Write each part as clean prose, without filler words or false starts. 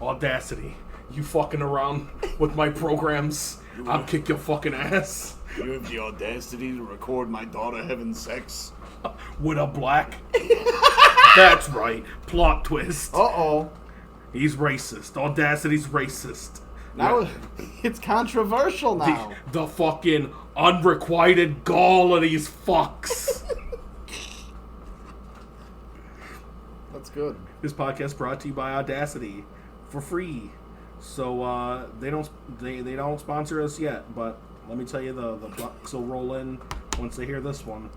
Audacity. You fucking around with my programs, I'll kick your fucking ass. You have the audacity to record my daughter having sex? With a black? That's right. Plot twist. Uh-oh. He's racist. Audacity's racist. Now it's controversial now. The fucking unrequited gall of these fucks. That's good. This podcast brought to you by Audacity for free. So they don't sponsor us yet, but let me tell you, the bucks will roll in once they hear this one.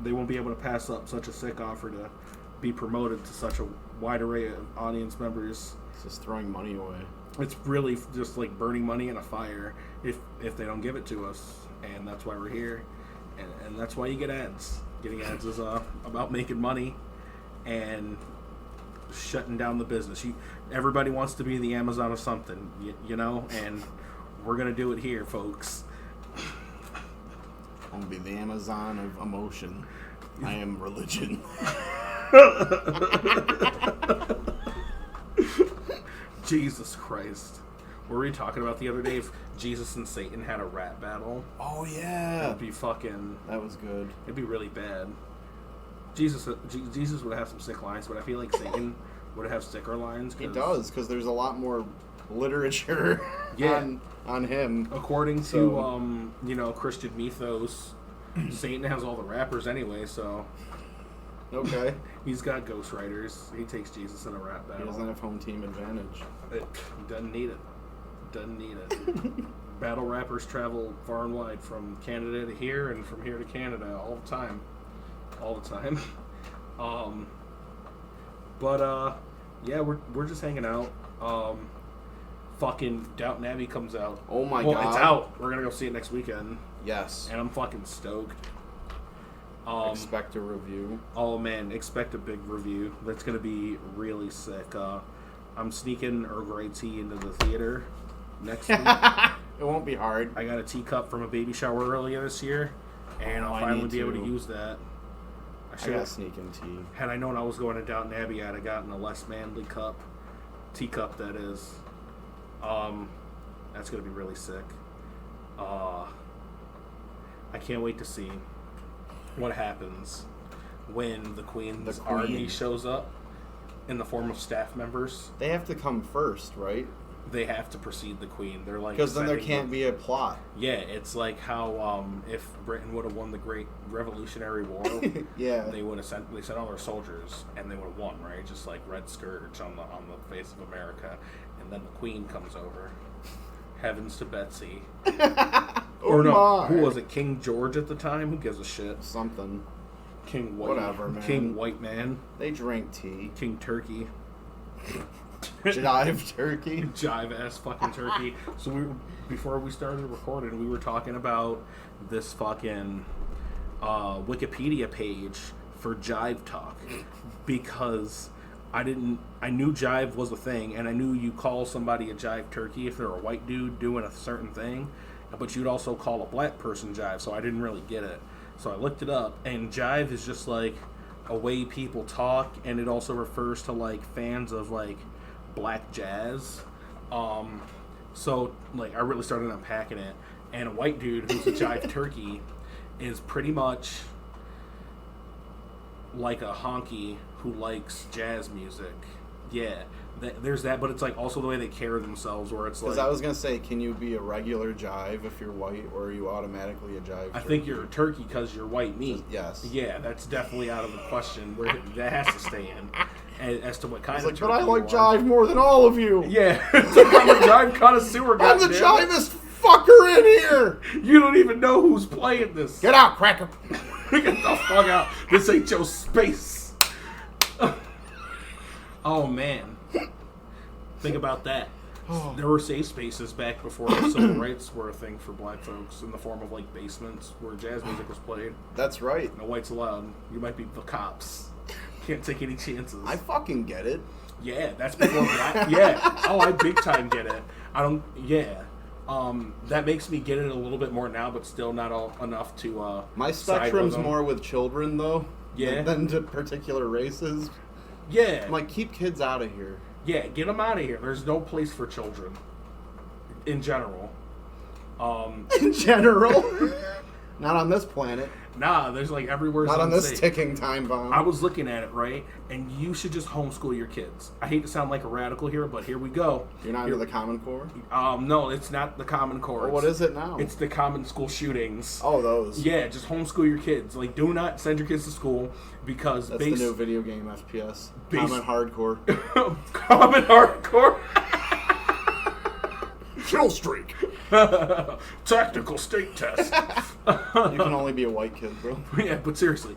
They won't be able to pass up such a sick offer to be promoted to such a wide array of audience members. It's just throwing money away. It's really just like burning money in a fire if they don't give it to us, and that's why we're here, and that's why you get ads. Getting ads is about making money and shutting down the business. Everybody wants to be the Amazon of something, you know, and we're gonna do it here, folks. I'm gonna be the Amazon of emotion. I am religion. Jesus Christ. What were we talking about the other day? If Jesus and Satan had a rap battle. Oh, yeah. It'd be fucking... That was good. It'd be really bad. Jesus would have some sick lines, but I feel like Satan would have sicker lines. He does, because there's a lot more literature on him. According to, Christian mythos, Satan has all the rappers anyway, so... Okay. He's got ghostwriters. He takes Jesus in a rap battle. He doesn't have home team advantage. Doesn't need it. Battle rappers travel far and wide from Canada to here and from here to Canada all the time. Yeah, we're just hanging out. Fucking Downton Abbey comes out. Oh my god. It's out. We're gonna go see it next weekend. Yes. And I'm fucking stoked. Expect a review. Oh man, expect a big review. That's gonna be really sick. I'm sneaking Earl Grey tea into the theater next week. It won't be hard. I got a teacup from a baby shower earlier this year, and I'll finally be able to use that. I got sneaking tea. Had I known I was going to Downton Abbey, I'd have gotten a less manly teacup that is. That's gonna be really sick. I can't wait to see what happens when the Queen's army shows up in the form of staff members. They have to come first, right? They have to precede the Queen. They're like, because then there can't be a plot. Yeah, it's like how if Britain would have won the Great Revolutionary War, yeah, they sent all their soldiers and they would have won, right? Just like Red Scourge on the face of America, and then the Queen comes over. Heavens to Betsy. Or no, who was it? King George at the time? Who gives a shit? Something. King White. Whatever, man. King White Man. They drank tea. King Turkey. Jive turkey. Jive ass fucking turkey. So before we started recording, we were talking about this fucking Wikipedia page for Jive Talk because I knew jive was a thing, and I knew you call somebody a jive turkey if they're a white dude doing a certain thing, but you'd also call a black person jive, so I didn't really get it. So I looked it up, and jive is just like a way people talk, and it also refers to like fans of like black jazz. So like I really started unpacking it, and a white dude who's a jive turkey is pretty much like a honky who likes jazz music. Yeah, there's that, but it's like also the way they carry themselves, where it's like... Because I was going to say, can you be a regular jive if you're white, or are you automatically a jive turkey? I think you're a turkey because you're white meat. Yes. Yeah, that's definitely out of the question. Where that has to stay in. As to what kind of turkey but I like jive more than all of you. Yeah, it's like I'm a jive connoisseur. I'm the jivest fucker in here. You don't even know who's playing this. Get out, cracker. Get the fuck out. This ain't your space. Oh, man. Think about that. Oh. There were safe spaces back before civil rights were a thing for black folks in the form of, like, basements where jazz music was played. That's right. No whites allowed. You might be the cops. Can't take any chances. I fucking get it. Yeah, that's before black. Yeah. Oh, I big time get it. I don't... Yeah. That makes me get it a little bit more now, but still not enough to, my spectrum's more with children, though. Yeah. Than to particular races. Yeah. I'm like, keep kids out of here. Yeah, get them out of here. There's no place for children. In general. In general? Not on this planet. Nah, there's like everywhere. Not on this ticking time bomb. I was looking at it, right? And you should just homeschool your kids. I hate to sound like a radical here, but here we go. You're not into the Common Core? No, it's not the Common Core. Well, what is it now? It's the common school shootings. Oh, those. Yeah, just homeschool your kids. Like, do not send your kids to school because... That's the new video game FPS. Common Hardcore. Common Hardcore? Kill streak. Tactical state test. You can only be a white kid, bro. Yeah, but seriously,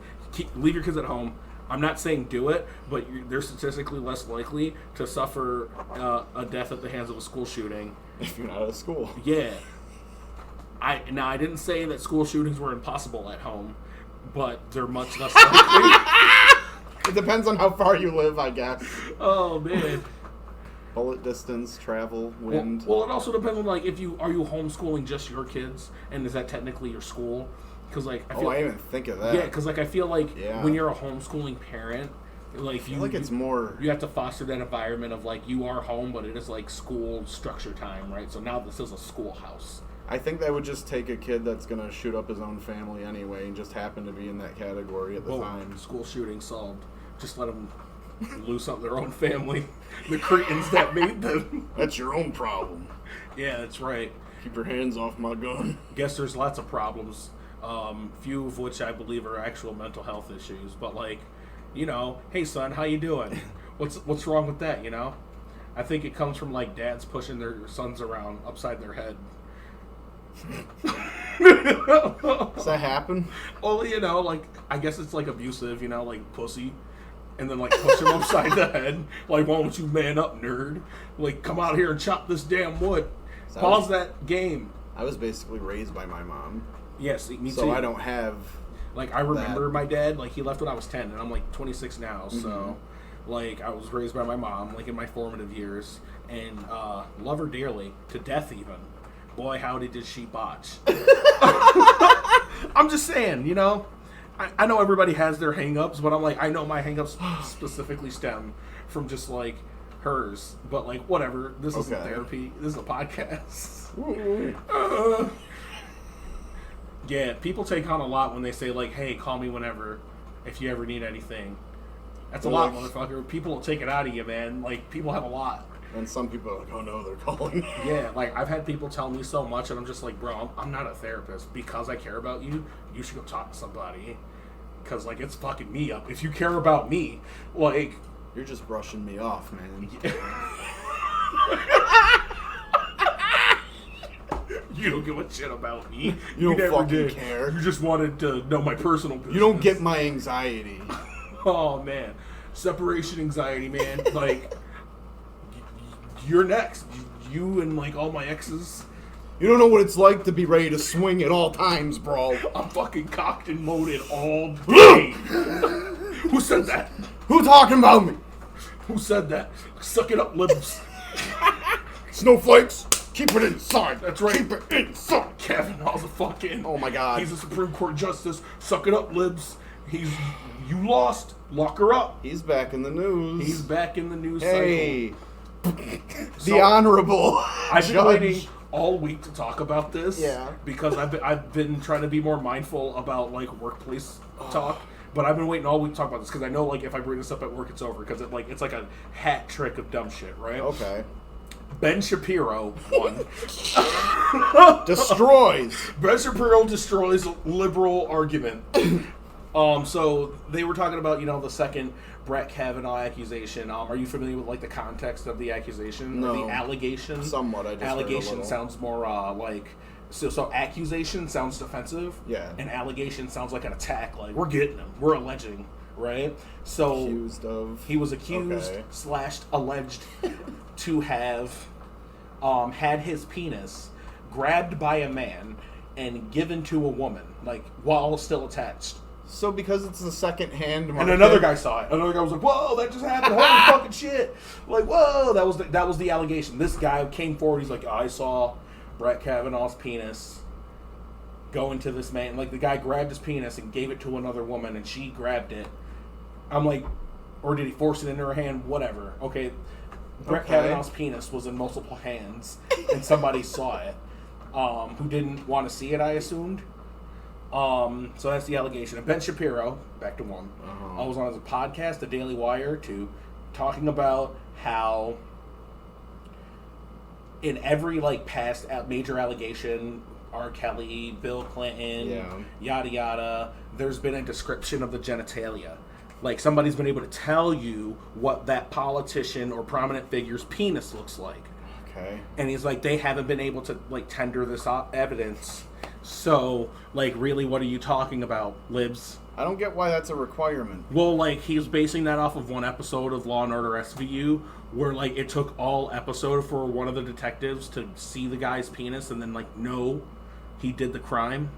leave your kids at home. I'm not saying do it, but they're statistically less likely to suffer a death at the hands of a school shooting. If you're not at school. Yeah. I didn't say that school shootings were impossible at home, but they're much less likely. It depends on how far you live, I guess. Oh, man. Bullet distance, travel, wind. Well, it also depends on, like, are you homeschooling just your kids, and is that technically your school? Because, like, I didn't even think of that. Yeah, because, like, I feel like when you're a homeschooling parent, like, I feel like it's more... You have to foster that environment of, like, you are home, but it is, like, school structure time, right? So now this is a schoolhouse. I think that would just take a kid that's going to shoot up his own family anyway and just happen to be in that category at the time. School shooting solved. Just let them loose up their own family. The cretins that made them. That's your own problem. Yeah, that's right. Keep your hands off my gun. Guess there's lots of problems. Few of which I believe are actual mental health issues. But, like, you know, hey, son, how you doing? What's wrong with that, you know? I think it comes from, like, dads pushing their sons around upside their head. Does that happen? Well, you know, like, I guess it's, like, abusive, you know, like, pussy. And then, like, push him upside the head. Like, why don't you man up, nerd? Like, come out here and chop this damn wood. Pause that game. I was basically raised by my mom. Yes, me too. So I don't have... Like, I remember my dad, like, he left when I was 10, and I'm, like, 26 now, so... Like, I was raised by my mom, like, in my formative years. And, love her dearly. To death, even. Boy, howdy did she botch. I'm just saying, you know? I know everybody has their hang-ups, but I'm like, I know my hang-ups specifically stem from just, like, hers. But, like, whatever. This isn't therapy. This is a podcast. Yeah, people take on a lot when they say, like, hey, call me whenever, if you ever need anything. That's a lot, motherfucker. People will take it out of you, man. Like, people have a lot. And some people are like, oh no, they're calling. Yeah, like, I've had people tell me so much, and I'm just like, bro, I'm not a therapist. Because I care about you, you should go talk to somebody. Because, like, it's fucking me up. If you care about me, like... You're just brushing me off, man. You don't give a shit about me. You don't fucking care. You just wanted to know my personal business. You don't get my anxiety. Oh, man. Separation anxiety, man. Like, you're next. You and, like, all my exes. You don't know what it's like to be ready to swing at all times, bro. I'm fucking cocked and loaded all day. Who said that? Who talking about me? Who said that? Suck it up, libs. Snowflakes, keep it inside. That's right. Keep it inside. Kavanaugh's a fucking... Oh, my God. He's a Supreme Court justice. Suck it up, libs. You lost. Lock her up. He's back in the news. He's back in the news cycle. The Honorable I've been waiting all week to talk about this. Yeah. Because I've been trying to be more mindful about, like, workplace talk. But I've been waiting all week to talk about this because I know, like, if I bring this up at work, it's over. Because it's like a hat trick of dumb shit, right? Okay. Ben Shapiro won. Destroys. Ben Shapiro destroys liberal argument. So they were talking about, you know, the second Brett Kavanaugh accusation. Are you familiar with, like, the context of the accusation? No. Or the allegation? Somewhat. I just allegation sounds more like... So accusation sounds defensive. Yeah. And allegation sounds like an attack. Like, we're getting him. We're alleging. Right? So... Accused of... He was accused / alleged to have had his penis grabbed by a man and given to a woman, like, while still attached. So because it's the second-hand market... And another guy saw it. Another guy was like, whoa, that just happened. Holy fucking shit. Like, whoa, that was the allegation. This guy came forward. He's like, I saw Brett Kavanaugh's penis go into this man. Like, the guy grabbed his penis and gave it to another woman, and she grabbed it. I'm like, or did he force it into her hand? Whatever. Okay. Brett Kavanaugh's penis was in multiple hands, and somebody saw it, who didn't want to see it, I assumed. So that's the allegation. And Ben Shapiro, back to one, was on his podcast, The Daily Wire, talking about how in every past major allegation, R. Kelly, Bill Clinton, yada yada, there's been a description of the genitalia. Somebody's been able to tell you what that politician or prominent figure's penis looks like. Okay. And he's like, they haven't been able to tender this evidence. So really, what are you talking about, libs? I don't get why that's a requirement. Well, he was basing that off of one episode of Law and Order SVU, where it took all episode for one of the detectives to see the guy's penis, and then no, he did the crime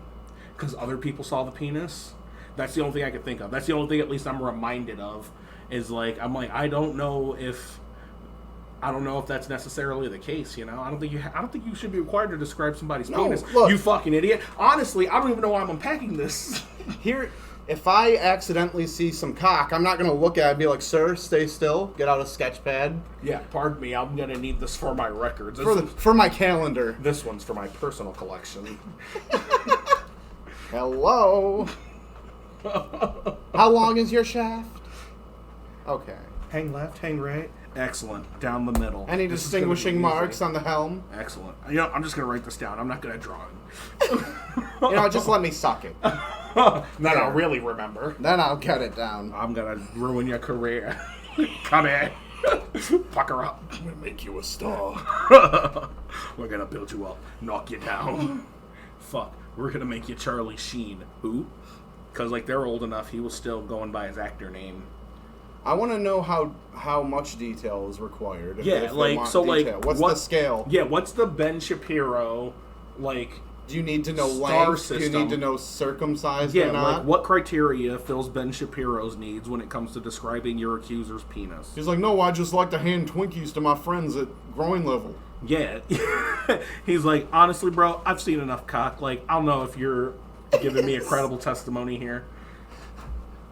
because other people saw the penis. That's the only thing I can think of. That's the only thing at least I'm reminded of is I don't know if that's necessarily the case. I don't think you should be required to describe somebody's penis. Look, you fucking idiot. Honestly, I don't even know why I'm unpacking this. Here, if I accidentally see some cock, I'm not going to look at it and be like, sir, stay still, get out a sketch pad. Yeah, pardon me, I'm going to need this for my records. For my calendar. This one's for my personal collection. Hello. How long is your shaft? Okay. Hang left, hang right. Excellent. Down the middle. Any distinguishing marks on the helm? Excellent. I'm just going to write this down. I'm not going to draw it. Just let me suck it. Then I'll really remember. Then I'll get it down. I'm going to ruin your career. Come here. Pucker up. I'm going to make you a star. We're going to build you up. Knock you down. Fuck. We're going to make you Charlie Sheen. Who? Because they're old enough, he was still going by his actor name. I want to know how much detail is required. What's the scale? Yeah, what's the Ben Shapiro, Do you need to know length? System? Do you need to know circumcised or not? What criteria fills Ben Shapiro's needs when it comes to describing your accuser's penis? He's like, no, I just like to hand Twinkies to my friends at growing level. Yeah. He's like, honestly, bro, I've seen enough cock. I don't know if you're giving me a credible testimony here.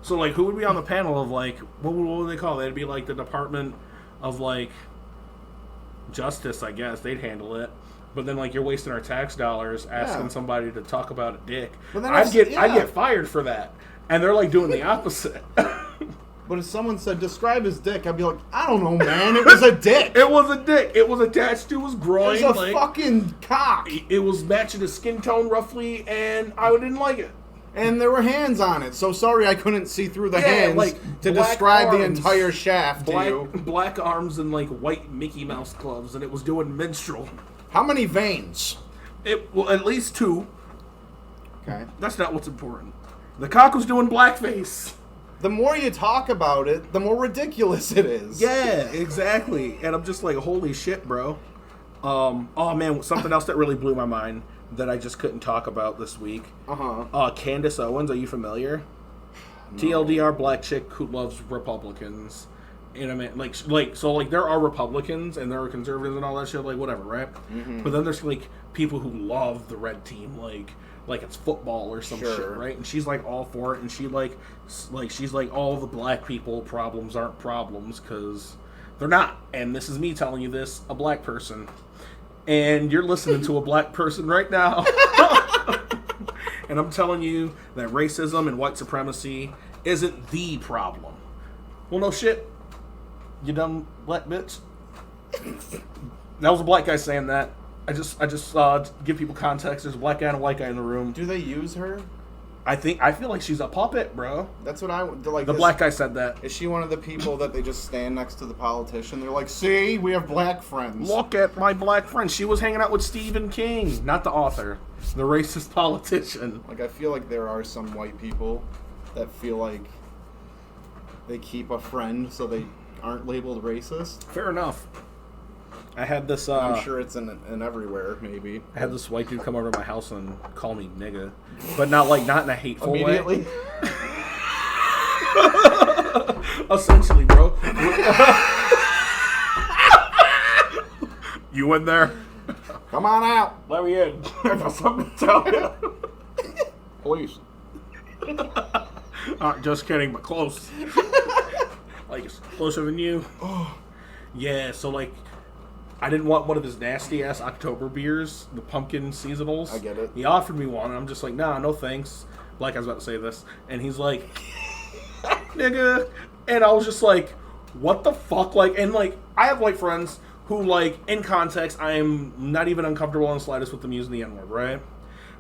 So, who would be on the panel of, what would they call it? It'd be, the Department of, Justice, I guess. They'd handle it. But then, you're wasting our tax dollars asking somebody to talk about a dick. I'd get fired for that. And they're, doing the opposite. But if someone said, describe his dick, I'd be like, I don't know, man. It was a dick. It was a dick. It was attached to his groin. It was a fucking cock. It was matching his skin tone roughly, and I didn't like it. And there were hands on it, so sorry I couldn't see through the hands to describe the entire shaft to you. Black arms and white Mickey Mouse gloves, and it was doing minstrel. How many veins? At least 2. Okay. That's not what's important. The cock was doing blackface. The more you talk about it, the more ridiculous it is. Yeah, exactly. And I'm just holy shit, bro. Oh man, something else that really blew my mind that I just couldn't talk about this week. Candace Owens, are you familiar? No. TLDR, black chick who loves Republicans. And I mean, so there are Republicans and there are conservatives and all that shit, whatever, right? Mm-hmm. But then there's people who love the red team, like it's football or some shit, right? And she's all for it, and she's all the black people problems aren't problems because they're not. And this is me telling you this, a black person. And you're listening to a black person right now. And I'm telling you that racism and white supremacy isn't the problem. Well, no shit. You dumb black bitch. That was a black guy saying that. I just give people context. There's a black guy and a white guy in the room. Do they use her? I feel like she's a puppet, bro. That's what I like. The black guy said that. Is she one of the people that they just stand next to the politician? They're like, see, we have black friends. Look at my black friend. She was hanging out with Stephen King, not the author, the racist politician. I feel like there are some white people that feel like they keep a friend so they aren't labeled racist. Fair enough. I had this. I'm sure it's in everywhere. Maybe I had this white dude come over to my house and call me nigga, but not in a hateful immediately. way. Essentially, bro. You in there? Come on out. Let me in. I got something to tell you. Please. Just kidding, but close. It's closer than you. Oh. Yeah, so like, I didn't want one of his nasty ass October beers, the pumpkin seasonals. I get it. He offered me one, and I'm just like, nah, no thanks. Like I was about to say this, and he's like, nigga, and I was just like, what the fuck? Like, and like, I have white friends who, like, in context, I am not even uncomfortable in the slightest with them using the N-word, right?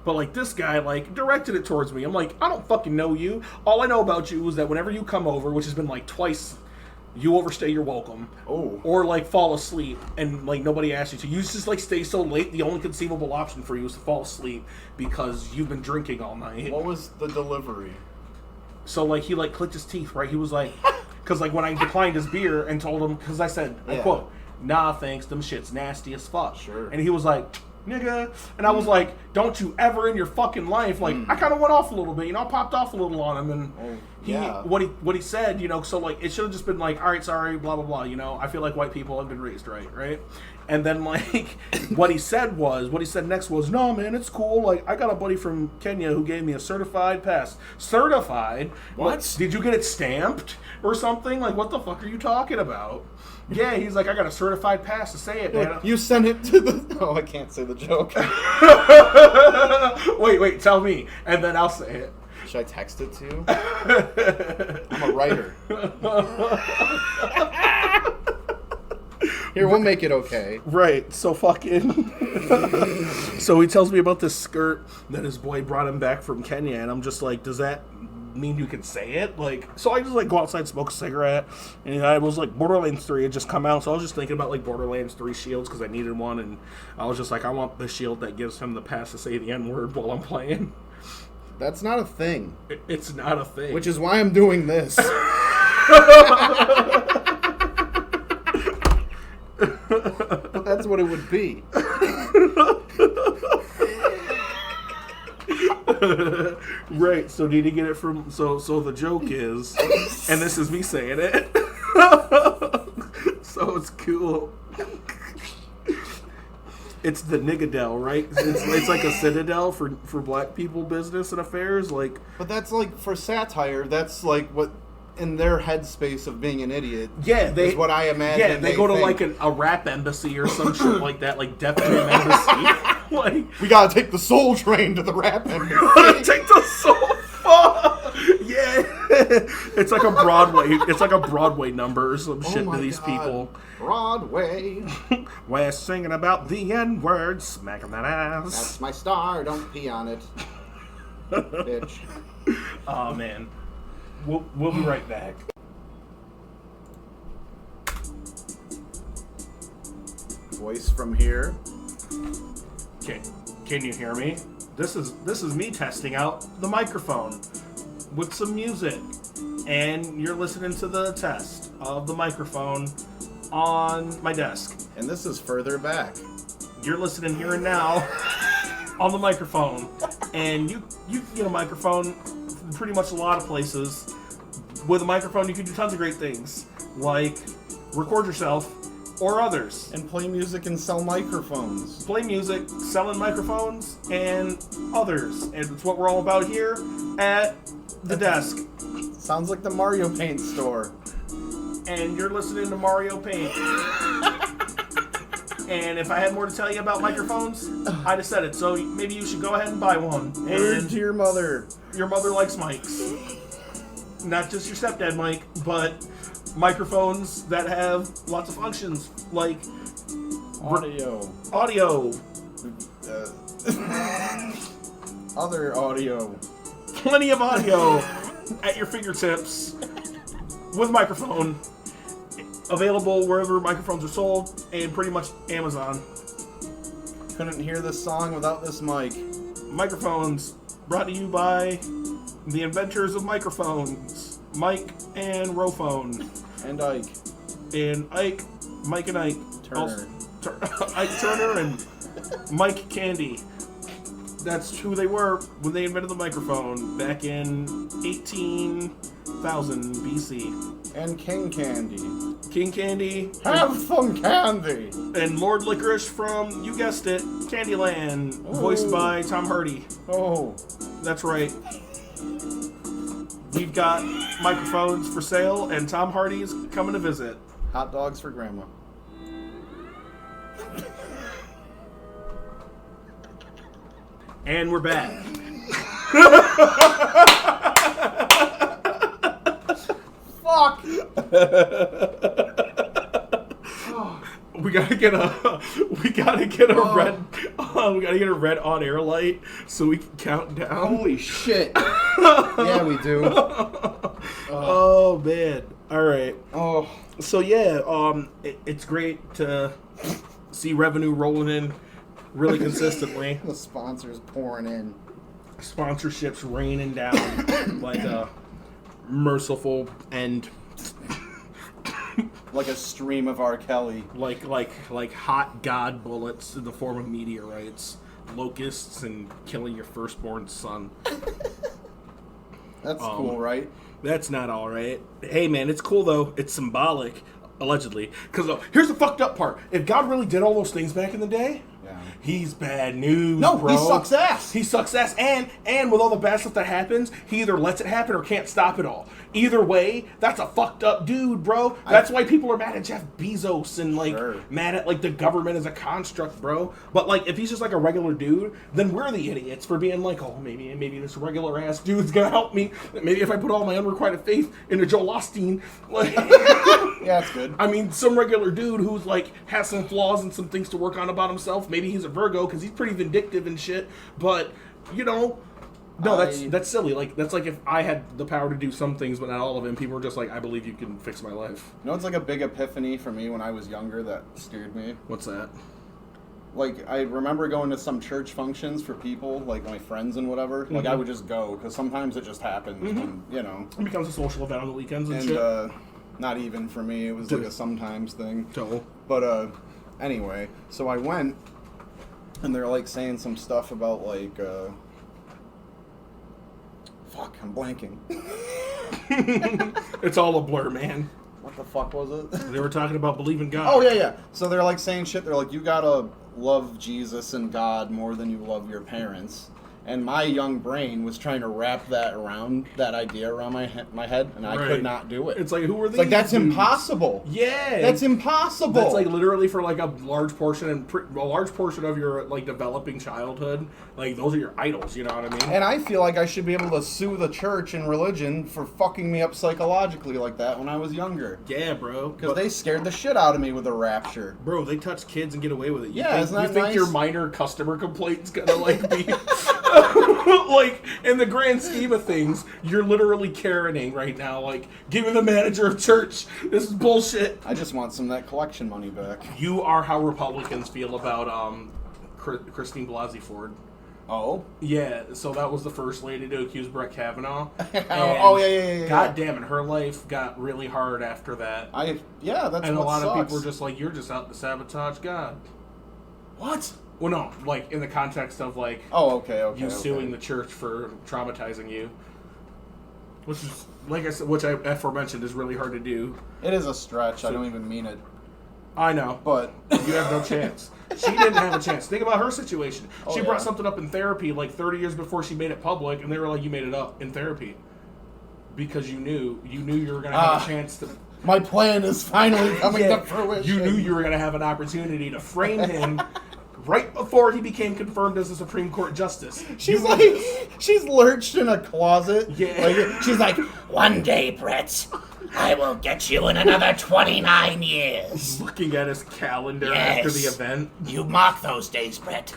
But, like, this guy, like, directed it towards me. I'm like, I don't fucking know you. All I know about you is that whenever you come over, which has been, like, twice, you overstay your welcome. Oh. Or, like, fall asleep, and, like, nobody asks you to. You just, like, stay so late, the only conceivable option for you is to fall asleep because you've been drinking all night. What was the delivery? So, like, he, like, clicked his teeth, right? He was like, because, like, when I declined his beer and told him, because I said, I quote, nah, thanks, them shit's nasty as fuck. Sure. And he was like, nigga. And I was like, don't you ever in your fucking life, like, I kind of went off a little bit, you know, I popped off a little on him, and what he said, you know, so, like, it should have just been like, all right, sorry, blah, blah, blah, you know, I feel like white people have been raised right? And then, like, what he said next was, no, man, it's cool, like, I got a buddy from Kenya who gave me a certified pass. Certified? What? Like, did you get it stamped or something? Like, what the fuck are you talking about? Yeah, he's like, I got a certified pass to say it, man. You sent it to the... Oh, I can't say the joke. Wait, tell me, and then I'll say it. Should I text it to you? I'm a writer. Here, we'll make it okay. Right, so fucking... So he tells me about this skirt that his boy brought him back from Kenya, and I'm just like, does that mean you can say it? Like, so I just, like, go outside, smoke a cigarette, and I was like, Borderlands 3 had just come out, so I was just thinking about, like, Borderlands 3 shields, because I needed one, and I was just like, I want the shield that gives him the pass to say the N-word while I'm playing. That's not a thing. It's not a thing. Which is why I'm doing this. But that's what it would be. Right, so did he get it from... So the joke is... And this is me saying it. So it's cool. It's the Nigadel, right? It's like a citadel for black people business and affairs, like... But that's like, for satire, that's like what... in their headspace of being an idiot, is what I imagine. Yeah, they go to like a rap embassy or some shit like that, like Def Jam embassy. Like, we gotta take the soul train to the rap embassy. Take the soul. Yeah, it's like a Broadway number or some shit to these people. Broadway. We're singing about the N-word, smacking that ass. That's my star. Don't pee on it, bitch. Oh man. We'll be right back. Voice from here. Can you hear me? This is me testing out the microphone with some music, and you're listening to the test of the microphone on my desk. And this is further back. You're listening here and now on the microphone, and you get a microphone pretty much a lot of places. With a microphone, you can do tons of great things, like record yourself or others. And play music and sell microphones. Play music, selling microphones, and others. And it's what we're all about here at the desk. Sounds like the Mario Paint store. And you're listening to Mario Paint. And if I had more to tell you about microphones, I'd have said it. So maybe you should go ahead and buy one. Word to your mother. Your mother likes mics. Not just your stepdad mic, but microphones that have lots of functions, like audio. Other audio. Plenty of audio at your fingertips with microphone. Available wherever microphones are sold, and pretty much Amazon. Couldn't hear this song without this mic. Microphones brought to you by the inventors of microphones, Mike and Rophone. And Ike. And Ike, Mike and Ike. Turner. Ike Turner and Mike Candy. That's who they were when they invented the microphone back in 18,000 BC. And King Candy. King Candy. Have some candy! And Lord Licorice from, you guessed it, Candyland, Ooh. voiced by Tom Hardy. Oh. That's right. We've got microphones for sale, and Tom Hardy's coming to visit. Hot dogs for Grandma. And we're back. Fuck! We gotta get a red on air light so we can count down. Holy shit! Yeah, we do. Oh man! All right. Oh, So yeah, it's great to see revenue rolling in really consistently. the sponsors pouring in. Sponsorships raining down like a merciful end. Like a stream of R. Kelly. Like hot god bullets in the form of meteorites, locusts, and killing your firstborn son. That's cool, right? That's not all right. Hey man, it's cool though. It's symbolic, allegedly. Because here's the fucked up part: if God really did all those things back in the day, Yeah. he's bad news. No, bro. he sucks ass. He sucks ass, and with all the bad stuff that happens, he either lets it happen or can't stop it all. Either way, that's a fucked up dude, bro. That's why people are mad at Jeff Bezos and mad at the government as a construct, bro. But if he's just a regular dude, then we're the idiots for being oh, maybe this regular ass dude's gonna help me. Maybe if I put all my unrequited faith into Joel Osteen, Yeah, that's good. I mean, some regular dude who's has some flaws and some things to work on about himself. Maybe he's a Virgo because he's pretty vindictive and shit. But no, that's silly. That's if I had the power to do some things, but not all of them. People were just I believe you can fix my life. It's a big epiphany for me when I was younger that steered me. What's that? I remember going to some church functions for people, my friends and whatever. Mm-hmm. I would just go because sometimes it just happens, Mm-hmm. and It becomes a social event on the weekends and shit. Not even for me. It was a sometimes thing. Total. But anyway, so I went, and they're saying some stuff about fuck, I'm blanking. It's all a blur, man. What the fuck was it? They were talking about believing God. Oh yeah. So they're saying shit. They're you gotta love Jesus and God more than you love your parents. And my young brain was trying to wrap that idea around my head, and I could not do it. It's who are these? That's dudes? impossible. Yeah, that's impossible. That's literally for a large portion of your developing childhood. Those are your idols. You know what I mean? And I feel like I should be able to sue the church and religion for fucking me up psychologically like that when I was younger. Yeah, bro. Because they scared the shit out of me with the rapture. Bro, they touch kids and get away with it. Isn't that you think nice? your minor customer complaint's gonna be in the grand scheme of things, you're literally Karening right now. Give me the manager of church. This is bullshit. I just want some of that collection money back. You are how Republicans feel about Christine Blasey Ford. Oh? Yeah, so that was the first lady to accuse Brett Kavanaugh. Yeah. God damn it, her life got really hard after that. That's and what a lot sucks. of people were just you're just out to sabotage God. What? Well, no, in the context of okay. suing the church for traumatizing you, which is I said, which I aforementioned is really hard to do. It is a stretch. I don't even mean it. I know, but you have no chance. She didn't have a chance. Think about her situation. She yeah. brought something up in therapy 30 years before she made it public, and they were you made it up in therapy because you knew you were going to have a chance to. My plan is finally coming to fruition. You knew you were going to have an opportunity to frame him. Right before he became confirmed as a Supreme Court justice. She's she's lurched in a closet. Yeah. She's one day, Brett, I will get you in another 29 years. Looking at his calendar after the event. You mark those days, Brett.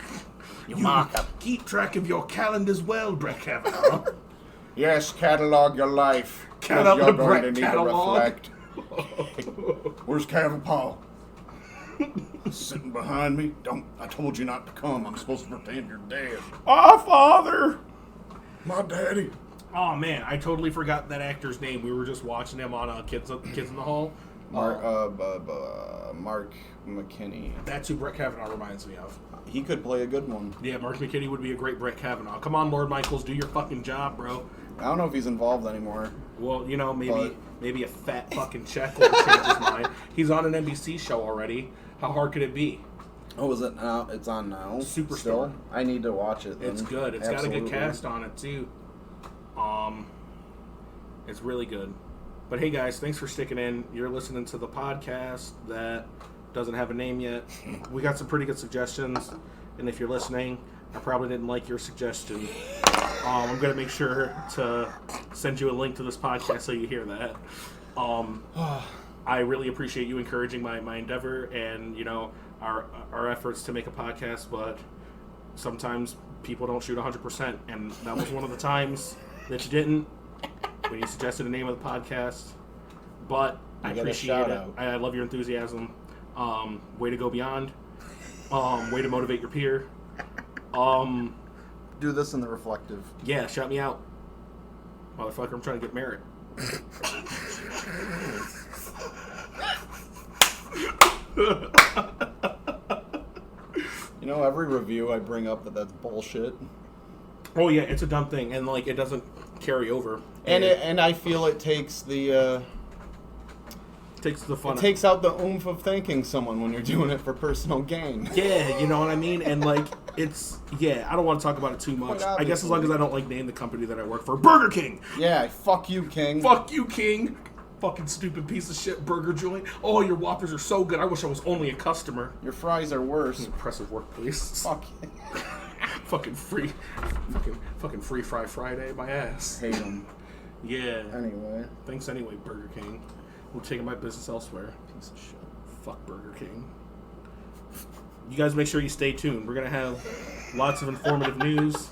You mark them. Keep track of your calendars well, Brett Kavanaugh. Yes, catalog your life. Count up you're the going Brett to need catalog. to reflect. Where's Kevin Paul? Sitting behind me. I told you not to come. I'm supposed to pretend you're dead. Our father. My daddy. Oh man, I totally forgot that actor's name. We were just watching him on Kids in the Hall. Mark McKinney. That's who Brett Kavanaugh reminds me of. He could play a good one. Yeah, Mark McKinney would be a great Brett Kavanaugh. Come on, Lord Michaels, do your fucking job, bro. I don't know if he's involved anymore. Well, maybe a fat fucking check will change his mind. He's on an NBC show already. How hard could it be? Oh, is it now? It's on now. Superstore. Still? I need to watch it. Then. It's good. It's Absolutely. got a good cast on it too. It's really good. But hey, guys, thanks for sticking in. You're listening to the podcast that Doesn't have a name yet. We got some pretty good suggestions, and if you're listening, I probably didn't like your suggestion. I'm going to make sure to send you a link to this podcast so you hear that. I really appreciate you encouraging my endeavor and, you know, our efforts to make a podcast, but sometimes people don't shoot 100%, and that was one of the times that you didn't when you suggested the name of the podcast. But I appreciate it. I love your enthusiasm. Way to go beyond. Way to motivate your peer. Do this in the reflective. Yeah, shout me out. Motherfucker, I'm trying to get merit. You know, every review I bring up that's bullshit. Oh yeah, it's a dumb thing, and like it doesn't carry over. And I feel it takes the takes the fun. It takes out the oomph of thanking someone when you're doing it for personal gain. Yeah, you know what I mean? And like it's I don't want to talk about it too much. I guess as long as I don't like name the company that I work for. Burger King. Yeah, fuck you, King. Fuck you, King. Fucking stupid piece of shit burger joint. Oh, your Whoppers are so good. I wish I was only a customer. Your fries are worse. Impressive work, please. Fuck. Fucking free fry Friday, my ass. Hate them. Yeah. Anyway. Thanks anyway, Burger King. We're taking my business elsewhere. Piece of shit. Fuck Burger King. You guys make sure you stay tuned. We're going to have lots of informative news.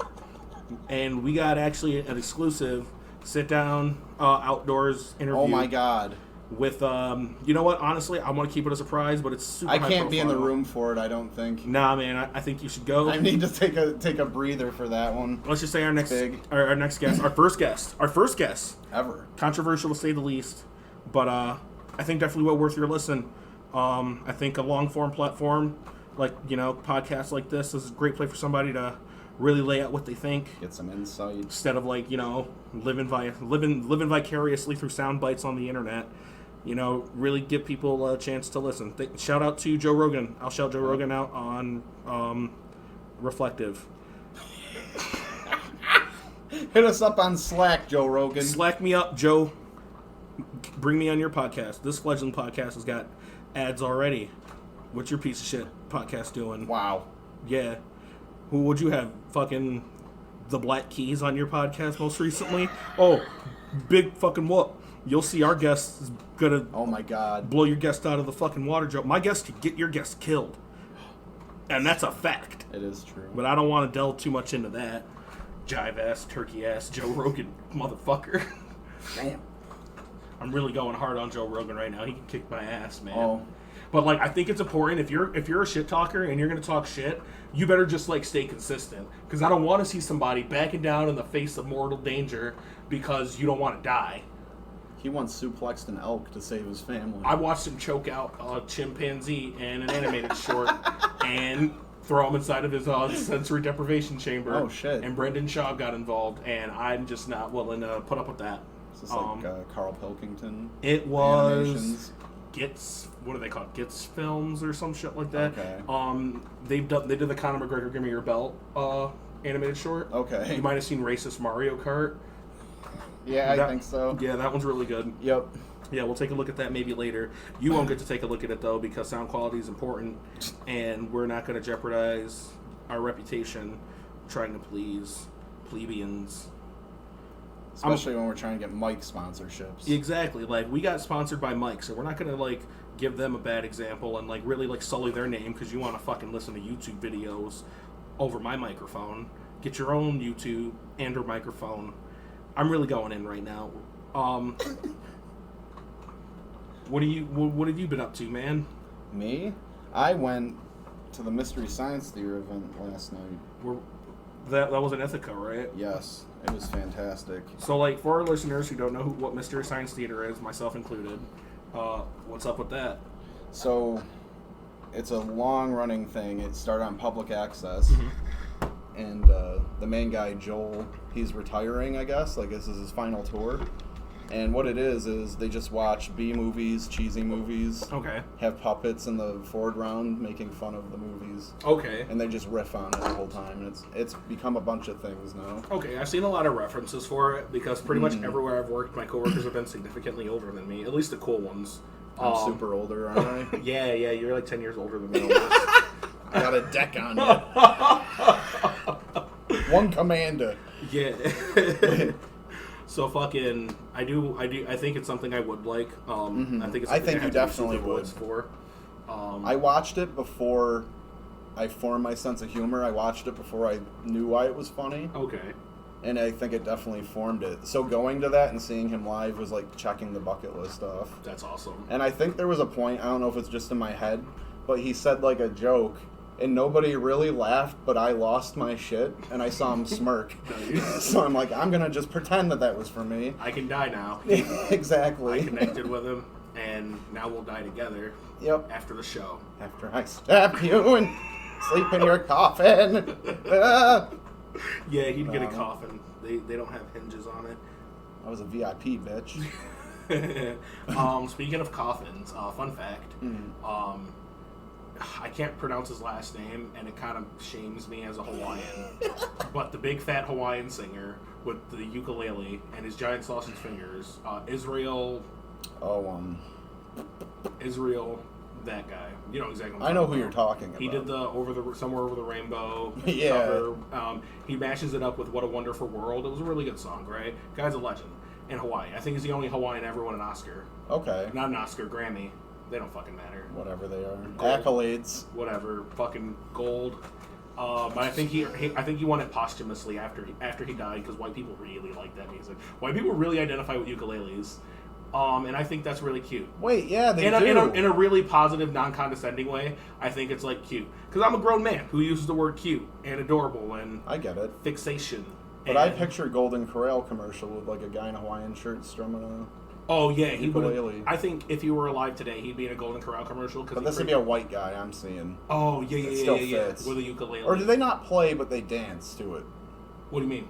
And we got actually an exclusive sit-down outdoors interview. Oh my god. With, you know what? Honestly, I want to keep it a surprise, but it's super I high can't be in the profile. room for it, I don't think. Nah, man, I think you should go. I need to take a breather for that one. Let's just say our next guest, our first guest. Ever. Controversial to say the least, but I think definitely well worth your listen. I think a long-form platform, like, you know, podcasts like this is a great place for somebody to really lay out what they think. Get some insight. Instead of, like, you know, living vicariously through sound bites on the internet. You know, really give people a chance to listen. Shout out to Joe Rogan. I'll shout Joe Rogan out on Reflective. Hit us up on Slack, Joe Rogan. Slack me up, Joe. Bring me on your podcast. This fledgling podcast has got ads already. What's your piece of shit podcast doing? Wow. Yeah. Who would you have? Fucking the Black Keys on your podcast most recently? Oh, big fucking whoop. You'll see our guest is gonna oh my god blow your guest out of the fucking water, Joe. My guest could get your guest killed. And that's a fact. It is true. But I don't want to delve too much into that. Jive ass, turkey ass, Joe Rogan motherfucker. Damn. I'm really going hard on Joe Rogan right now. He can kick my ass, man. Oh. But like, I think it's important if you're a shit talker and you're gonna talk shit, you better just like stay consistent. Because I don't want to see somebody backing down in the face of mortal danger because you don't want to die. He once suplexed an elk to save his family. I watched him choke out a chimpanzee in an animated short and throw him inside of his sensory deprivation chamber. Oh shit! And Brendan Shaw got involved, and I'm just not willing to put up with that. Is this like Carl Pilkington? It was animations? Gits. What are they called? Gits Films or some shit like that. Okay. They did the Conor McGregor Give Me Your Belt animated short. Okay. You might have seen Racist Mario Kart. Yeah, I think so. Yeah, that one's really good. Yep. Yeah, we'll take a look at that maybe later. You won't get to take a look at it, though, because sound quality is important, and we're not going to jeopardize our reputation trying to please plebeians. Especially when we're trying to get mic sponsorships. Exactly. Like, we got sponsored by Mike, so we're not going to, like, give them a bad example and, like, really, like, sully their name because you want to fucking listen to YouTube videos over my microphone. Get your own YouTube and or microphone. I'm really going in right now. What have you been up to, man? Me? I went to the Mystery Science Theater event last night. That was in Ithaca, right? Yes, it was fantastic. So, like, for our listeners who don't know what Mystery Science Theater is, myself included, what's up with that? So, it's a long-running thing. It started on public access. Mm-hmm. And the main guy, Joel, he's retiring, I guess. Like, this is his final tour. And what it is they just watch B movies, cheesy movies. Okay. Have puppets in the foreground making fun of the movies. Okay. And they just riff on it the whole time. And it's become a bunch of things now. Okay, I've seen a lot of references for it because pretty much everywhere I've worked, my coworkers have been significantly older than me. At least the cool ones. I'm super older, aren't I? Yeah, you're like 10 years older than me. I got a deck on you. One commander. Yeah. So fucking, I think it's something I would like. I think it's something you definitely would. For. I watched it before I formed my sense of humor. I watched it before I knew why it was funny. Okay. And I think it definitely formed it. So going to that and seeing him live was like checking the bucket list off. That's awesome. And I think there was a point, I don't know if it's just in my head, but he said like a joke and nobody really laughed, but I lost my shit and I saw him smirk. So I'm like, I'm going to just pretend that was for me. I can die now. Exactly. I connected with him and now we'll die together. Yep. After the show. After I stab you and sleep in your coffin. Yeah, he'd get a coffin. They don't have hinges on it. I was a VIP, bitch. Speaking of coffins, fun fact. I can't pronounce his last name, and it kind of shames me as a Hawaiian. But the big fat Hawaiian singer with the ukulele and his giant sausage fingers, Israel. Israel, that guy. You know exactly what I'm I know talking who you're talking about. He did the Somewhere Over the Rainbow Yeah. cover. He mashes it up with What a Wonderful World. It was a really good song, right? Guy's a legend in Hawaii. I think he's the only Hawaiian ever won an Oscar. Okay. Not an Oscar, Grammy. They don't fucking matter. Whatever they are. Gold. Accolades. Whatever. Fucking gold. But I think he won it posthumously after he died because white people really like that music. White people really identify with ukuleles. And I think that's really cute. Wait, yeah, they do. In a really positive, non-condescending way, I think it's like cute. Because I'm a grown man who uses the word cute and adorable and I get it. fixation. But I picture Golden Corral commercial with like a guy in a Hawaiian shirt strumming a Oh yeah, he ukulele. would. I think if he were alive today, he'd be in a Golden Corral commercial. But this would be a white guy I'm seeing. Oh yeah, It still fits. with a ukulele. Or do they not play but they dance to it? What do you mean?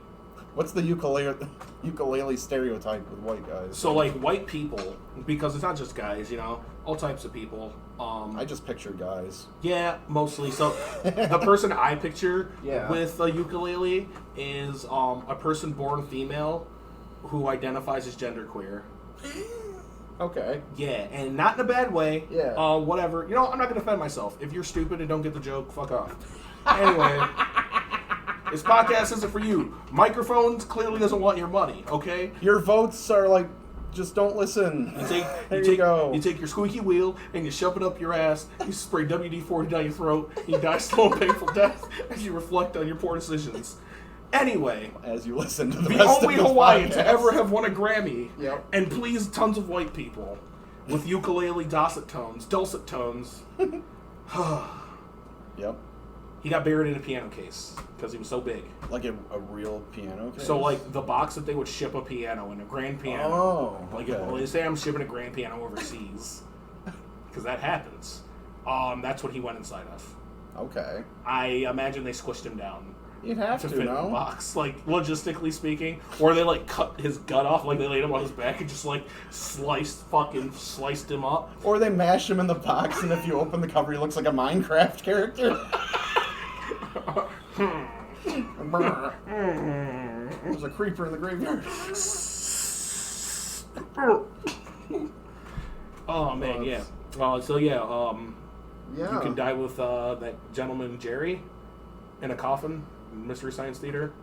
What's the ukulele stereotype with white guys? So like white people, because it's not just guys, you know, all types of people. I just picture guys. Yeah, mostly. So the person I picture Yeah. with a ukulele is a person born female who identifies as genderqueer. Okay. Yeah, and not in a bad way. Yeah. Whatever. You know, I'm not going to defend myself. If you're stupid and don't get the joke, fuck off. Anyway, this podcast isn't for you. Microphones clearly doesn't want your money, okay? Your votes are like, just don't listen. There you go. You take your squeaky wheel and you shove it up your ass. You spray WD-40 down your throat. You die slow and painful death as you reflect on your poor decisions. Anyway, As you listen to the the rest only of this Hawaiian to podcast. ever have won a Grammy, Yep. and please tons of white people with ukulele dulcet tones. Yep. He got buried in a piano case because he was so big. Like a real piano case? So like the box that they would ship a piano in, a grand piano. Oh, Like okay. well, they say I'm shipping a grand piano overseas because that happens. That's what he went inside of. Okay. I imagine they squished him down You'd have to to, fit in the no? box, like logistically speaking, or they like cut his gut off, like they laid him on his back and just like sliced him up. Or they mash him in the box, and if you open the cover, he looks like a Minecraft character. There's a creeper in the graveyard. Oh man, yeah. Yeah. You can die with that gentleman Jerry in a coffin, in Mystery Science Theater.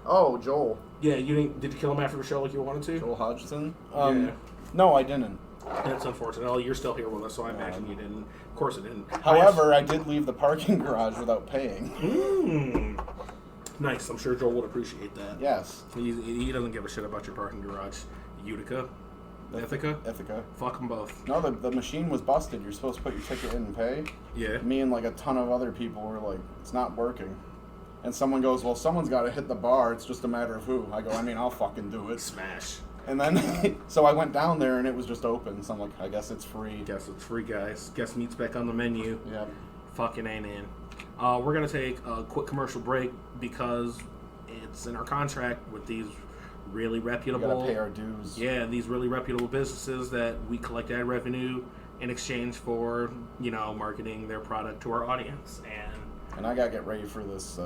Oh, Joel. Yeah, did you kill him after the show like you wanted to? Joel Hodgson? Yeah. No, I didn't. That's unfortunate. Oh, you're still here with us, so I imagine you didn't. Of course it didn't. However, I did leave the parking garage without paying. Nice. I'm sure Joel would appreciate that. Yes. He doesn't give a shit about your parking garage. Utica? Ithaca? Ithaca. Fuck them both. No, the machine was busted. You're supposed to put your ticket in and pay. Yeah. Me and like a ton of other people were like, it's not working. And someone goes, well, someone's got to hit the bar. It's just a matter of who. I go, I mean, I'll fucking do it. Smash. And then, so I went down there and it was just open. So I'm like, I guess it's free. Guess it's free, guys. Guess meat's back on the menu. Yep. Fucking ain't in. We're going to take a quick commercial break because it's in our contract with these really We reputable... gotta pay our dues. Yeah, these really reputable businesses that we collect ad revenue in exchange for, marketing their product to our audience. And I gotta get ready for this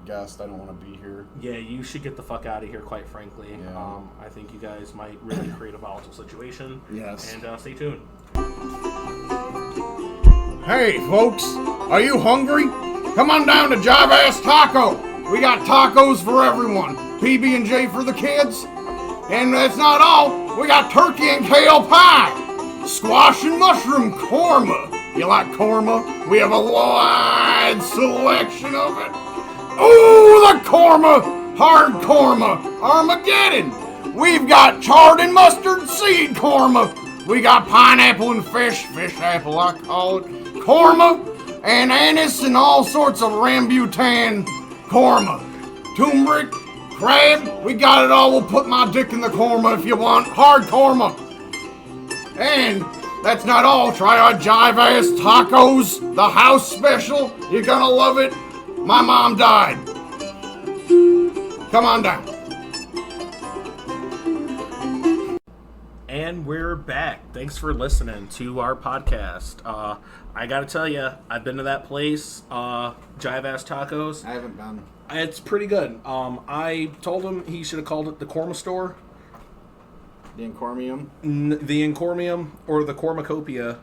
guest. I don't want to be here. Yeah, you should get the fuck out of here, quite frankly. Yeah. I think you guys might really create a volatile situation. Yes. And stay tuned. Hey, folks, are you hungry? Come on down to Jive Ass Taco. We got tacos for everyone. PB&J for the kids. And that's not all. We got turkey and kale pie. Squash and mushroom korma. You like korma? We have a wide selection of it. Ooh, the korma. Hard korma. Armageddon. We've got chard and mustard seed korma. We got pineapple and fish apple I call it, korma, and anise and all sorts of rambutan korma. Turmeric, crab, we got it all. We'll put my dick in the korma if you want. Hard korma. And that's not all. Try our Jive Ass Tacos, the house special. You're gonna love it. My mom died. Come on down. And we're back. Thanks for listening to our podcast. I gotta tell you, I've been to that place, Jive Ass Tacos. I haven't been. It's pretty good. I told him he should have called it the Korma Store. The Encormium? The Encormium or the Cornucopia,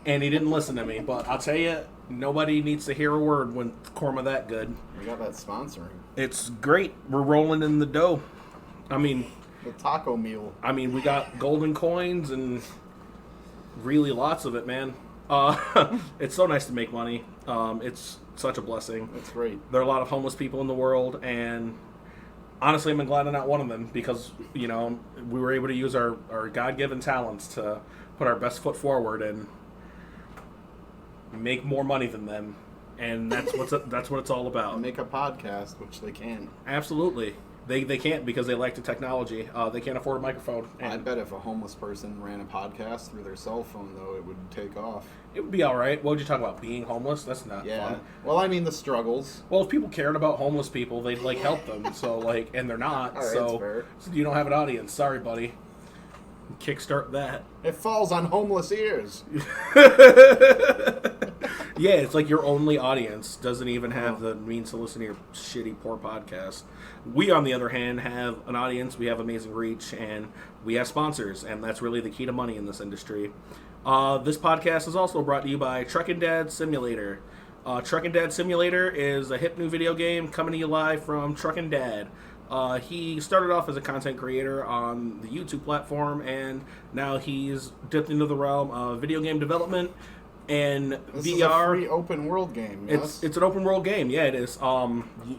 and he didn't listen to me. But I'll tell you, nobody needs to hear a word when Korma that good. We got that sponsoring. It's great. We're rolling in the dough. I mean... The taco meal. I mean, we got golden coins and really lots of it, man. It's so nice to make money. It's such a blessing. That's great. There are a lot of homeless people in the world, and honestly, I'm glad I'm not one of them because, you know, we were able to use our God-given talents to put our best foot forward and make more money than them. And that's what it's all about. Make a podcast, which they can. Absolutely. They can't because they lack the technology. They can't afford a microphone. I bet if a homeless person ran a podcast through their cell phone, though, it would take off. It would be all right. What would you talk about? Being homeless? That's not fun. Well, I mean the struggles. Well, if people cared about homeless people, they'd help them. So and they're not. All right, so, that's fair. So you don't have an audience. Sorry, buddy. Kickstart that. It falls on homeless ears. Yeah, it's like your only audience doesn't even have the means to listen to your shitty, poor podcast. We, on the other hand, have an audience. We have amazing reach, and we have sponsors, and that's really the key to money in this industry. This podcast is also brought to you by Truckin' Dad Simulator. Truckin' Dad Simulator is a hip new video game coming to you live from Truckin' Dad. He started off as a content creator on the YouTube platform, and now he's dipped into the realm of video game development and this VR. Is a free open world game. Yes? It's an open world game. Yeah, it is.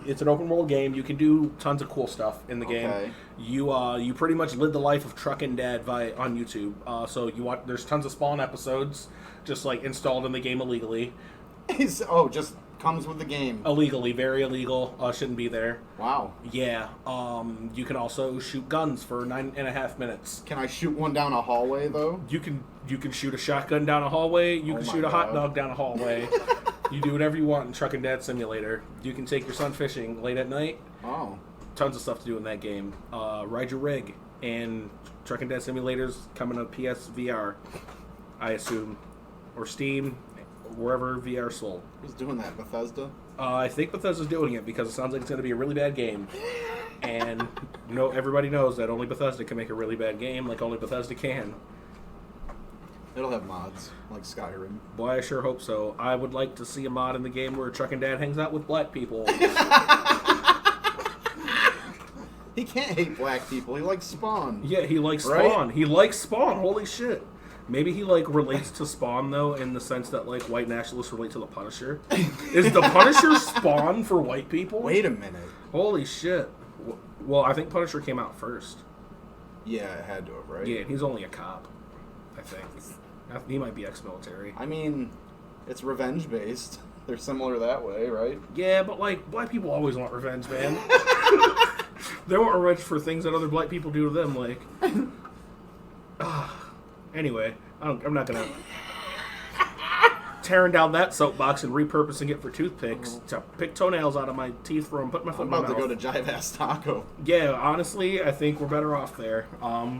It's an open world game. You can do tons of cool stuff in the game. You pretty much live the life of Truckin' Dad on YouTube. So you watch. There's tons of Spawn episodes just installed in the game illegally. Just comes with the game. Illegally, very illegal. Shouldn't be there. Wow. Yeah. You can also shoot guns for 9.5 minutes. Can I shoot one down a hallway though? You can shoot a shotgun down a hallway. You can shoot a hot dog down a hallway. You do whatever you want in Truckin' Dad Simulator. You can take your son fishing late at night. Oh. Tons of stuff to do in that game. Ride your rig. And Truckin' Dad Simulator's coming to PSVR, I assume. Or Steam. Wherever VR sold. Who's doing that? Bethesda? I think Bethesda's doing it because it sounds like it's going to be a really bad game. And everybody knows that only Bethesda can make a really bad game like only Bethesda can. It'll have mods, like Skyrim. Boy, I sure hope so. I would like to see a mod in the game where Truckin' Dad hangs out with black people. He can't hate black people. He likes Spawn. Yeah, he likes Spawn. Right? He likes Spawn. Holy shit. Maybe he relates to Spawn though in the sense that white nationalists relate to the Punisher. Is the Punisher Spawn for white people? Wait a minute. Holy shit. Well, I think Punisher came out first. Yeah, it had to have, right? Yeah, he's only a cop, I think. He might be ex-military. I mean, it's revenge based. They're similar that way, right? Yeah, but black people always want revenge, man. They want revenge for things that other black people do to them, Anyway, I'm not gonna tearing down that soapbox and repurposing it for toothpicks to pick toenails out of my teeth from putting my foot in my mouth. I'm about to go to Jive Ass Taco. Yeah, honestly, I think we're better off there.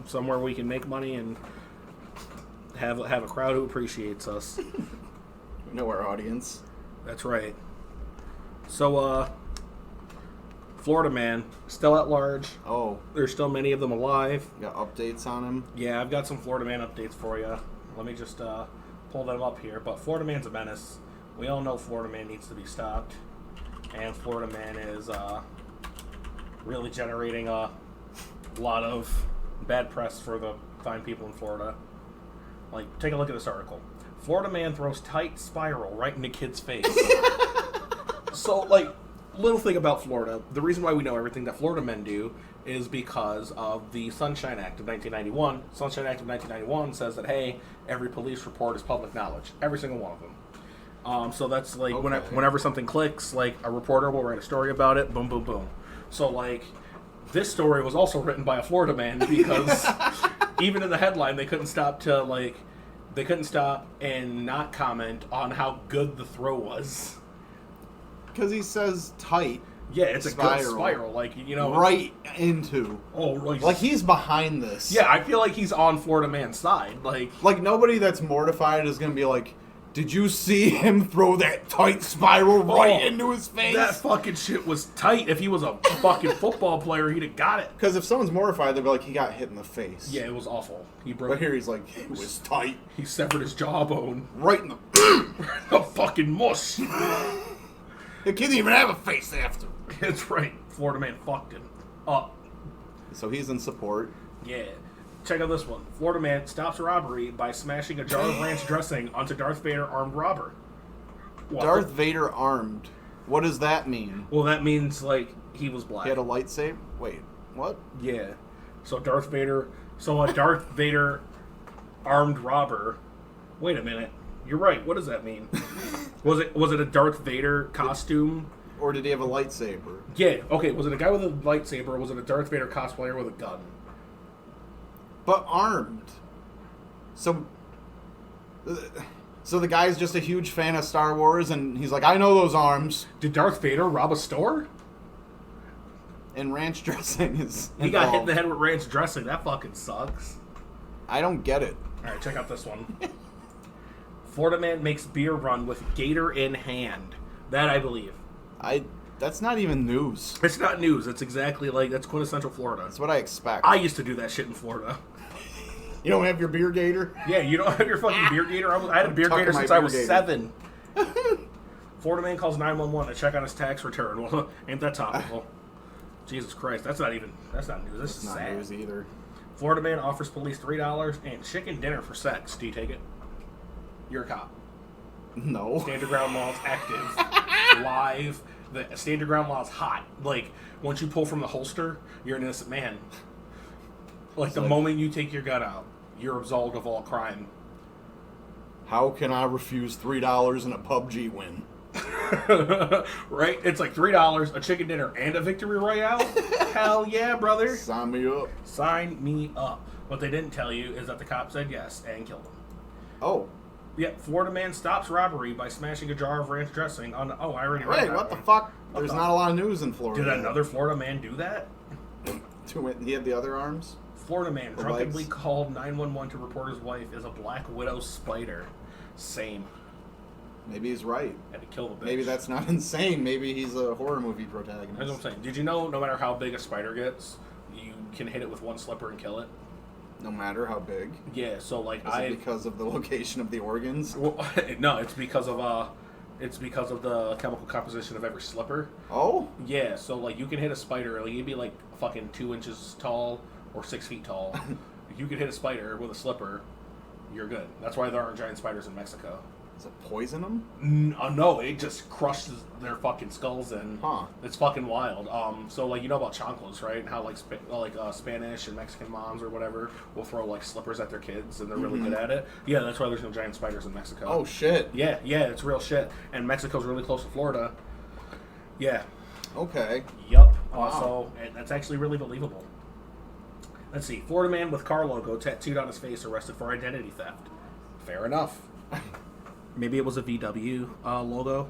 Somewhere we can make money and have a crowd who appreciates us. We know our audience. That's right. So, Florida man, still at large. Oh. There's still many of them alive. Got updates on him? Yeah, I've got some Florida man updates for you. Let me just pull them up here. But Florida Man's a menace. We all know Florida Man needs to be stopped. And Florida Man is really generating a lot of bad press for the fine people in Florida. Like, take a look at this article. Florida Man throws tight spiral right into kid's face. So, like, little thing about Florida. The reason why we know everything that Florida men do is because of the Sunshine Act of 1991. Sunshine Act of 1991 says that, hey, every police report is public knowledge. Every single one of them. So that's like, Okay. whenever something clicks, like, a reporter will write a story about it, boom, boom, boom. So, like, this story was also written by a Florida man because even in the headline, they couldn't stop and not comment on how good the throw was. Because he says tight. Yeah, it's a good spiral. Like, you know. Right into. Oh, right. Like, he's behind this. Yeah, I feel like he's on Florida Man's side. Like, nobody that's mortified is going to be like, did you see him throw that tight spiral right into his face? That fucking shit was tight. If he was a fucking football player, he'd have got it. Because if someone's mortified, they'll be like, he got hit in the face. Yeah, it was awful. He broke. But here he's like, it was tight. He severed his jawbone. Right in the... The fucking mush. The kid didn't even have a face after. That's right. Florida Man fucked him up. So he's in support. Yeah. Check out this one. Florida Man stops robbery by smashing a jar of ranch dressing onto Darth Vader armed robber. What? Darth Vader armed. What does that mean? Well, that means, like, he was black. He had a lightsaber? Wait, what? Yeah. So Darth Vader... So a Darth Vader armed robber... Wait a minute. You're right. What does that mean? Was it a Darth Vader costume? Or did he have a lightsaber? Yeah. Okay, was it a guy with a lightsaber or was it a Darth Vader cosplayer with a gun? But armed. So the guy's just a huge fan of Star Wars, and he's like, I know those arms. Did Darth Vader rob a store? And ranch dressing is He got hit in the head with ranch dressing. That fucking sucks. I don't get it. Alright, check out this one. Florida Man makes beer run with gator in hand. That I believe. That's not even news. It's not news. It's exactly like, that's quintessential Florida. That's what I expect. I used to do that shit in Florida. You don't have your beer gator? Yeah, you don't have your fucking beer gator? I had a beer gator since I was 7. Florida Man calls 911 to check on his tax return. Well, ain't that topical? Jesus Christ, that's not news. This is not sad. news either. Florida Man offers police $3 and chicken dinner for sex. Do you take it? You're a cop. No. Stand your ground law is active. Live. The stand your ground law is hot. Like, once you pull from the holster, you're an innocent man. Like, the moment you take your gun out, you're absolved of all crime. How can I refuse $3 in a PUBG win? Right? It's like $3, a chicken dinner, and a victory royale? Hell yeah, brother. Sign me up. Sign me up. What they didn't tell you is that the cop said yes and killed him. Oh. Yep, Florida Man stops robbery by smashing a jar of ranch dressing on... Oh, I already read Wait, that what the one. fuck? There's not a lot of news in Florida. Did another Florida man do that? He had the other arms? Florida man The drunkenly legs? called 911 to report his wife is a black widow spider. Same. Maybe he's right. Had to kill the bitch. Maybe that's not insane. Maybe he's a horror movie protagonist. That's what I'm saying. Did you know no matter how big a spider gets, you can hit it with one slipper and kill it? No matter how big. Yeah, so like Is it because of the location of the organs? Well, no, it's because of the chemical composition of every slipper. Oh? Yeah, so like you can hit a spider, like you'd be like fucking 2 inches tall or 6 feet tall. You can hit a spider with a slipper, you're good. That's why there aren't giant spiders in Mexico. Does it poison them? No, it just crushes their fucking skulls in. Huh. It's fucking wild. So like you know about chanclas, right? And how like Spanish and Mexican moms or whatever will throw like slippers at their kids and they're really good at it. Yeah, that's why there's no giant spiders in Mexico. Oh shit. Yeah, it's real shit. And Mexico's really close to Florida. Yeah. Okay. Yup. Wow. So that's actually really believable. Let's see. Florida man with car logo tattooed on his face arrested for identity theft. Fair enough. Maybe it was a VW logo.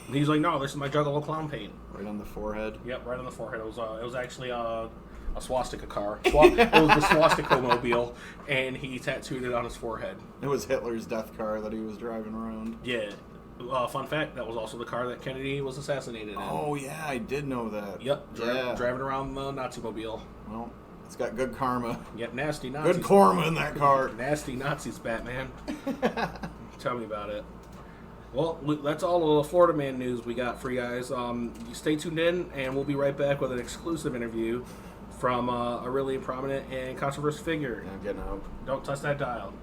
And he's like, no, this is my Juggalo clown paint. Right on the forehead. Yep, right on the forehead. It was actually a swastika car. It was the swastika mobile, and he tattooed it on his forehead. It was Hitler's death car that he was driving around. Yeah. Fun fact, that was also the car that Kennedy was assassinated in. Oh, yeah, I did know that. Yep, Yeah. driving around the Nazi mobile. Well, It's got good karma. Yeah, nasty Nazis. Good karma in that car. Nasty Nazis, Batman. Tell me about it. Well, that's all of the Florida Man news we got for you guys. You stay tuned in, and we'll be right back with an exclusive interview from a really prominent and controversial figure. I'm getting out. Don't touch that dial.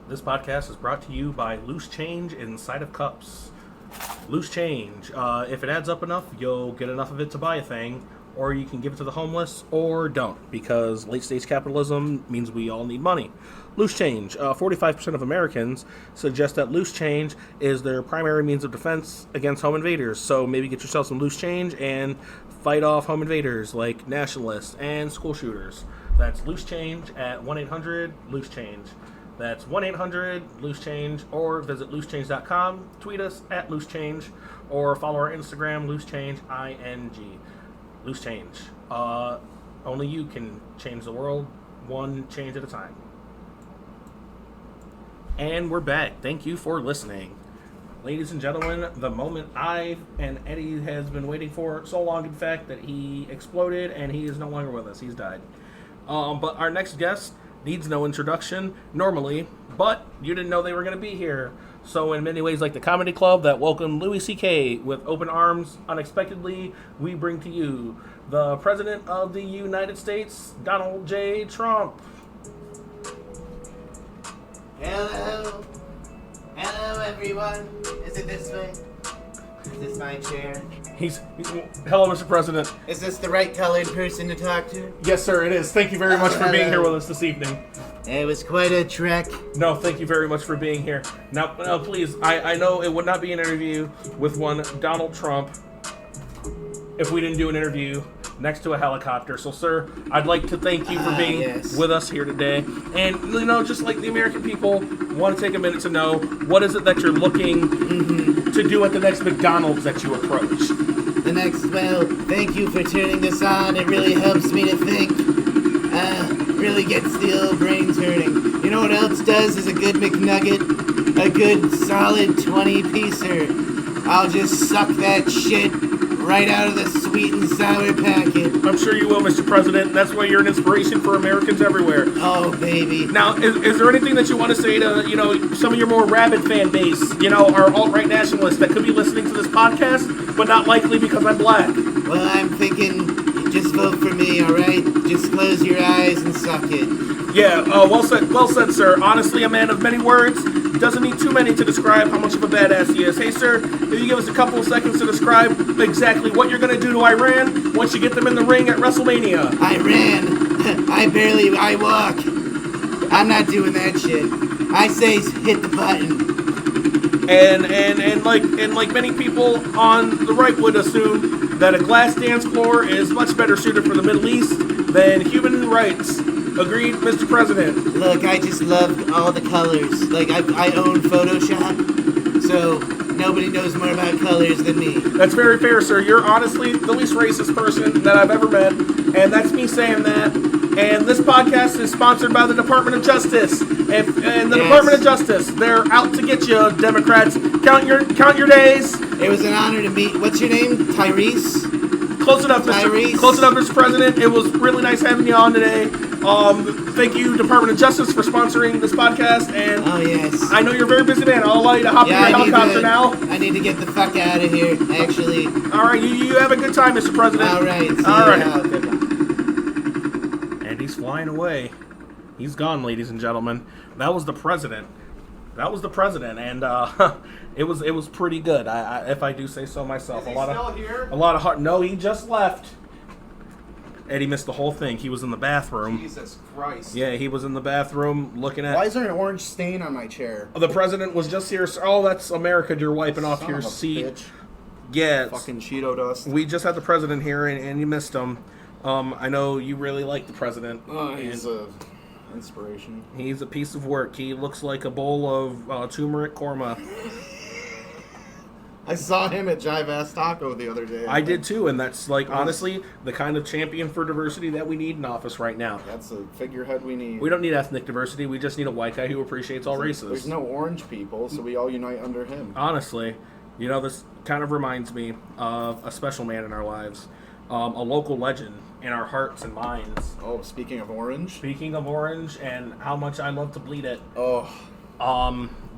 This podcast is brought to you by Loose Change inside of cups. Loose change. If it adds up enough, you'll get enough of it to buy a thing, or you can give it to the homeless, or don't, because late-stage capitalism means we all need money. Loose change. 45% of Americans suggest that loose change is their primary means of defense against home invaders. So maybe get yourself some loose change and fight off home invaders like nationalists and school shooters. That's loose change at 1-800-LOOSE-CHANGE. That's 1-800-LOOSE-CHANGE, or visit loosechange.com, tweet us at loosechange, or follow our Instagram, loosechangeing. Loose change. Only you can change the world, one change at a time. And we're back. Thank you for listening. Ladies and gentlemen, the moment I and Eddie has been waiting for so long, in fact, that he exploded and he is no longer with us. He's died. But our next guest needs no introduction normally, but you didn't know they were going to be here. So in many ways, like the comedy club that welcomed Louis C.K. with open arms unexpectedly, we bring to you the President of the United States, Donald J. Trump. Hello. Hello, everyone. Is it this way? Is this my chair? Hello, Mr. President. Is this the right colored person to talk to? Yes, sir, it is. Thank you very much for being here with us this evening. It was quite a trek. No, thank you very much for being here. Now, please, I know it would not be an interview with one Donald Trump if we didn't do an interview next to a helicopter. So, sir, I'd like to thank you for being with us here today. And, just like the American people, want to take a minute to know, what is it that you're looking to do at the next McDonald's that you approach? Thank you for turning this on. It really helps me to think. Really gets the old brain turning. You know what else does is a good McNugget? A good solid 20-piecer. I'll just suck that shit right out of the sweet and sour packet. I'm sure you will, Mr. President. That's why you're an inspiration for Americans everywhere. Oh, baby. Now, is there anything that you want to say to, some of your more rabid fan base, our alt-right nationalists that could be listening to this podcast, but not likely because I'm black? Well, I'm thinking, just vote for me, all right? Just close your eyes and suck it. Yeah, well said, sir. Honestly, a man of many words. Doesn't need too many to describe how much of a badass he is. Hey, sir, if you give us a couple of seconds to describe exactly what you're going to do to Iran once you get them in the ring at WrestleMania. Iran? I walk. I'm not doing that shit. I say hit the button. And like many people on the right would assume that a glass dance floor is much better suited for the Middle East than human rights. Agreed, Mr. President. Look, I just love all the colors. Like, I own Photoshop, so nobody knows more about colors than me. That's very fair, sir. You're honestly the least racist person that I've ever met, and that's me saying that. And this podcast is sponsored by the Department of Justice. And the Department of Justice, they're out to get you, Democrats. Count your days. It was an honor to meet. What's your name? Tyrese? Close enough, Mr. President. It was really nice having you on today. Thank you, Department of Justice, for sponsoring this podcast. And oh, yes. I know you're a very busy man. I'll allow you to hop in your helicopter now. I need to get the fuck out of here, actually. All right, you have a good time, Mr. President. All right. All right. And he's flying away. He's gone, ladies and gentlemen. That was the president. And it was pretty good. If I do say so myself. Is he still here? A lot of heart. No, he just left. Eddie missed the whole thing. He was in the bathroom. Jesus Christ. Yeah, he was in the bathroom looking at... Why is there an orange stain on my chair? The president was just here. Oh, that's America. You're wiping off your seat. Bitch. Yeah. Fucking Cheeto dust. We just had the president here, and you missed him. I know you really like the president. He's a inspiration. He's a piece of work. He looks like a bowl of turmeric korma. I saw him at Jive Ass Taco the other day. I did too, and that's honestly the kind of champion for diversity that we need in office right now. That's a figurehead we need. We don't need ethnic diversity. We just need a white guy who appreciates all races. There's no orange people, so we all unite under him. Honestly, this kind of reminds me of a special man in our lives, a local legend, in our hearts and minds. Oh, speaking of orange. Speaking of orange and how much I love to bleed it. Oh.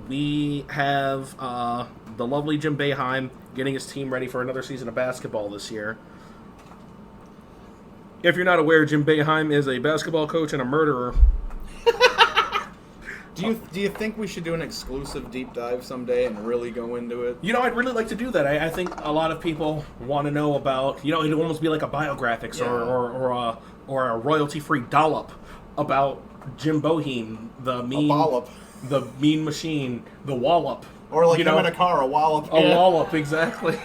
We have the lovely Jim Boeheim getting his team ready for another season of basketball this year. If you're not aware, Jim Boeheim is a basketball coach and a murderer. Do you think we should do an exclusive deep dive someday and really go into it? You know, I'd really like to do that. I think a lot of people want to know about, you know, it'd almost be like a biographics or a royalty-free dollop about Jim Boeheim, the mean machine, the wallop. Or like you him know, in a car, a wallop. A wallop, exactly.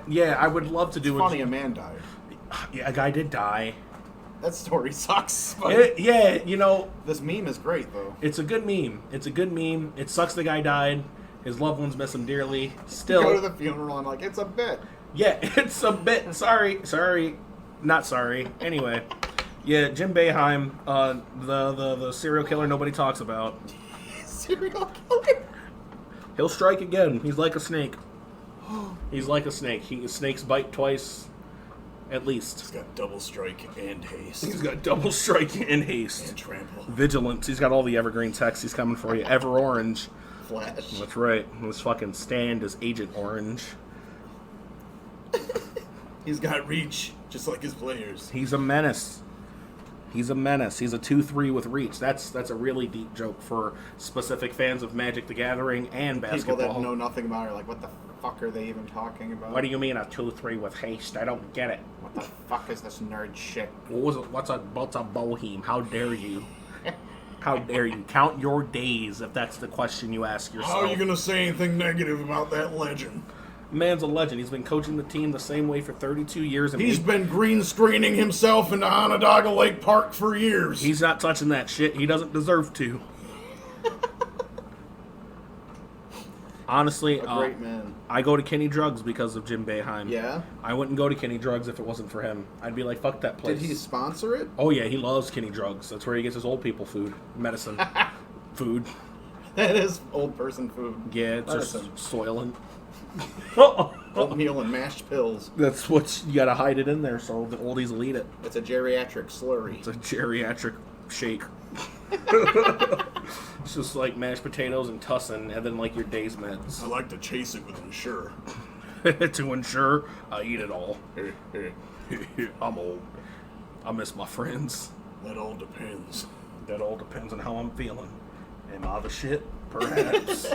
Yeah, I would love to do it's funny, a man died. Yeah, a guy did die. That story sucks. But yeah, you know. This meme is great, though. It's a good meme. It sucks the guy died. His loved ones miss him dearly. Still. You go to the funeral and like, it's a bit. Yeah, it's a bit. Sorry. Not sorry. Anyway. Yeah, Jim Boeheim, the serial killer nobody talks about. Serial killer? He'll strike again. He's like a snake. He's like a snake. Snakes bite twice. At least. He's got double strike and haste. And haste. And trample. Vigilance. He's got all the evergreen text. He's coming for you. Ever Orange. Flash. That's right. His fucking stand is Agent Orange. He's got reach, just like his players. He's a menace. He's a 2-3 with reach. That's a really deep joke for specific fans of Magic the Gathering and basketball. People that know nothing about it are like, what the fuck are they even talking about? What do you mean a 2-3 with haste? I don't get it. What the fuck is this nerd shit? What's a Boeheim? How dare you? How dare you? Count your days if that's the question you ask yourself. How are you going to say anything negative about that legend? Man's a legend. He's been coaching the team the same way for 32 years. And He's been green screening himself into Onondaga Lake Park for years. He's not touching that shit. He doesn't deserve to. Honestly, a great man. I go to Kenny Drugs because of Jim Boeheim. Yeah? I wouldn't go to Kenny Drugs if it wasn't for him. I'd be like, fuck that place. Did he sponsor it? Oh, yeah, he loves Kenny Drugs. That's where he gets his old people food. Medicine. Food. That is old person food. Yeah, it's medicine. Just soiling. Oatmeal and mashed pills. That's what you gotta hide it in there so the oldies will eat it. It's a geriatric slurry. It's a geriatric shake. It's just like mashed potatoes and tussin, and then like your day's meds. I like to chase it with Ensure. To ensure I eat it all. I'm old. I miss my friends. That all depends. That all depends on how I'm feeling. Am I the shit? Perhaps.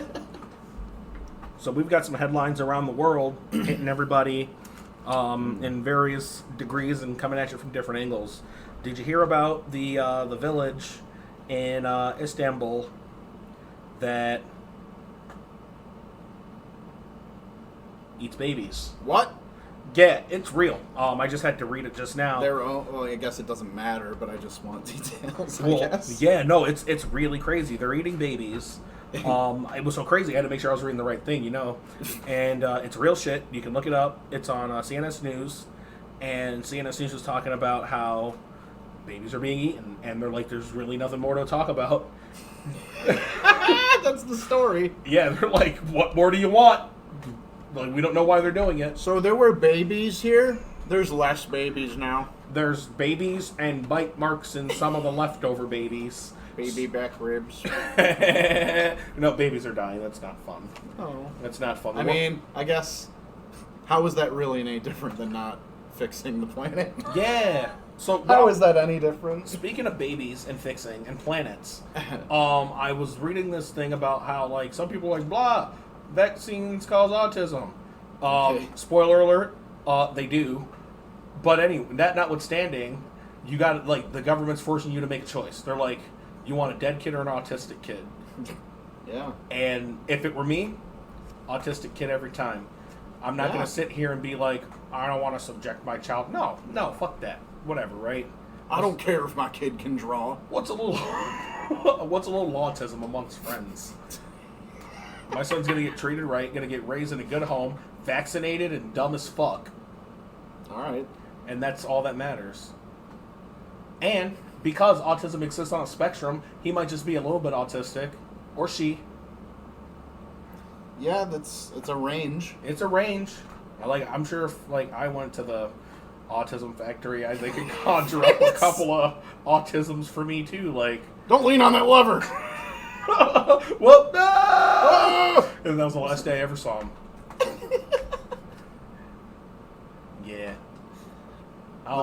So we've got some headlines around the world hitting everybody in various degrees and coming at you from different angles. Did you hear about the village in Istanbul that eats babies? What? Yeah, it's real. I just had to read it just now. Well, I guess it doesn't matter, but I just want details, I Well, guess. yeah, no, it's really crazy. They're eating babies. It was so crazy. I had to make sure I was reading the right thing, you know. And it's real shit. You can look it up. It's on CNN News. And CNN News was talking about how babies are being eaten. And they're like, there's really nothing more to talk about. That's the story. Yeah, they're like, what more do you want? Like, we don't know why they're doing it. So there were babies here? There's less babies now. There's babies and bite marks in some of the leftover babies. Baby back ribs. No, babies are dying. That's not fun. Oh. That's not fun. I mean, I guess, how is that really any different than not fixing the planet? Yeah. So How is that any different? Speaking of babies and fixing and planets, I was reading this thing about how, like, some people are like, blah, vaccines cause autism. Okay. Spoiler alert, they do. But anyway, that notwithstanding, you got, like, the government's forcing you to make a choice. They're like, you want a dead kid or an autistic kid? Yeah. And if it were me, autistic kid every time. I'm not going to sit here and be like, I don't want to subject my child. No, fuck that. Whatever, right? I don't care if my kid can draw. What's a little autism amongst friends? My son's going to get treated right, going to get raised in a good home, vaccinated and dumb as fuck. All right. And that's all that matters. And because autism exists on a spectrum, he might just be a little bit autistic. Or she. Yeah, it's a range. It's a range. I'm sure if, like, I went to the autism factory, I think it conjure up a couple of autisms for me too. Like, don't lean on that lever. Whoop! No! And that was the last day I ever saw him. Yeah.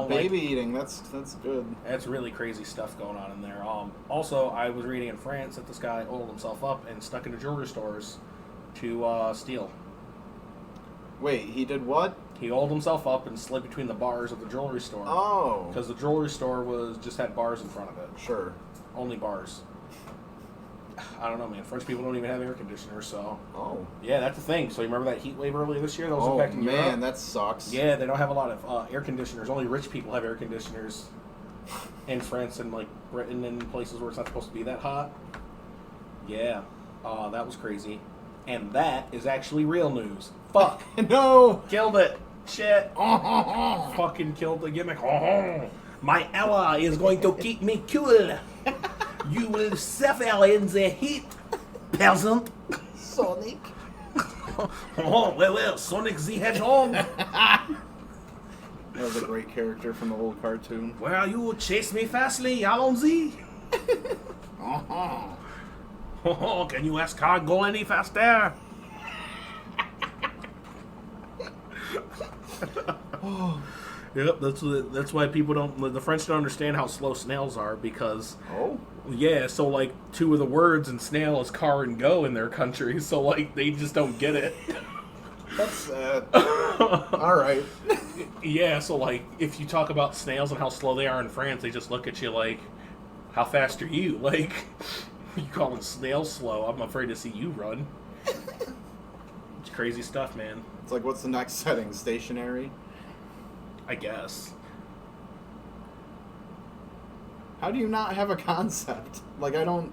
Baby eating, that's good. That's really crazy stuff going on in there. Also, I was reading in France that this guy oiled himself up and stuck into jewelry stores to steal. Wait, he did what? He oiled himself up and slid between the bars of the jewelry store. Oh. Because the jewelry store just had bars in front of it. Sure. Only bars. I don't know, man. French people don't even have air conditioners, so... Oh. Yeah, that's the thing. So you remember that heat wave earlier this year that was impacting Europe? Oh, man, that sucks. Yeah, they don't have a lot of air conditioners. Only rich people have air conditioners in France and, like, Britain and places where it's not supposed to be that hot. Yeah. That was crazy. And that is actually real news. Fuck. No! Killed it. Shit. Fucking killed the gimmick. My ally is going to keep me cool. You will suffer in the heat, peasant. Sonic. Well, Sonic the Hedgehog. That was a great character from the old cartoon. Well, you chase me fastly, Allons-y. Can you ask car go any faster? Yep, that's why the French don't understand how slow snails are, because so like two of the words in snail is car and go in their country, so like they just don't get it. That's sad. All right. Yeah, so like if you talk about snails and how slow they are in France, they just look at you like, how fast are you? Like, you calling snails slow? I'm afraid to see you run. It's crazy stuff, man. It's like, what's the next setting? Stationary? I guess. How do you not have a concept? Like, I don't...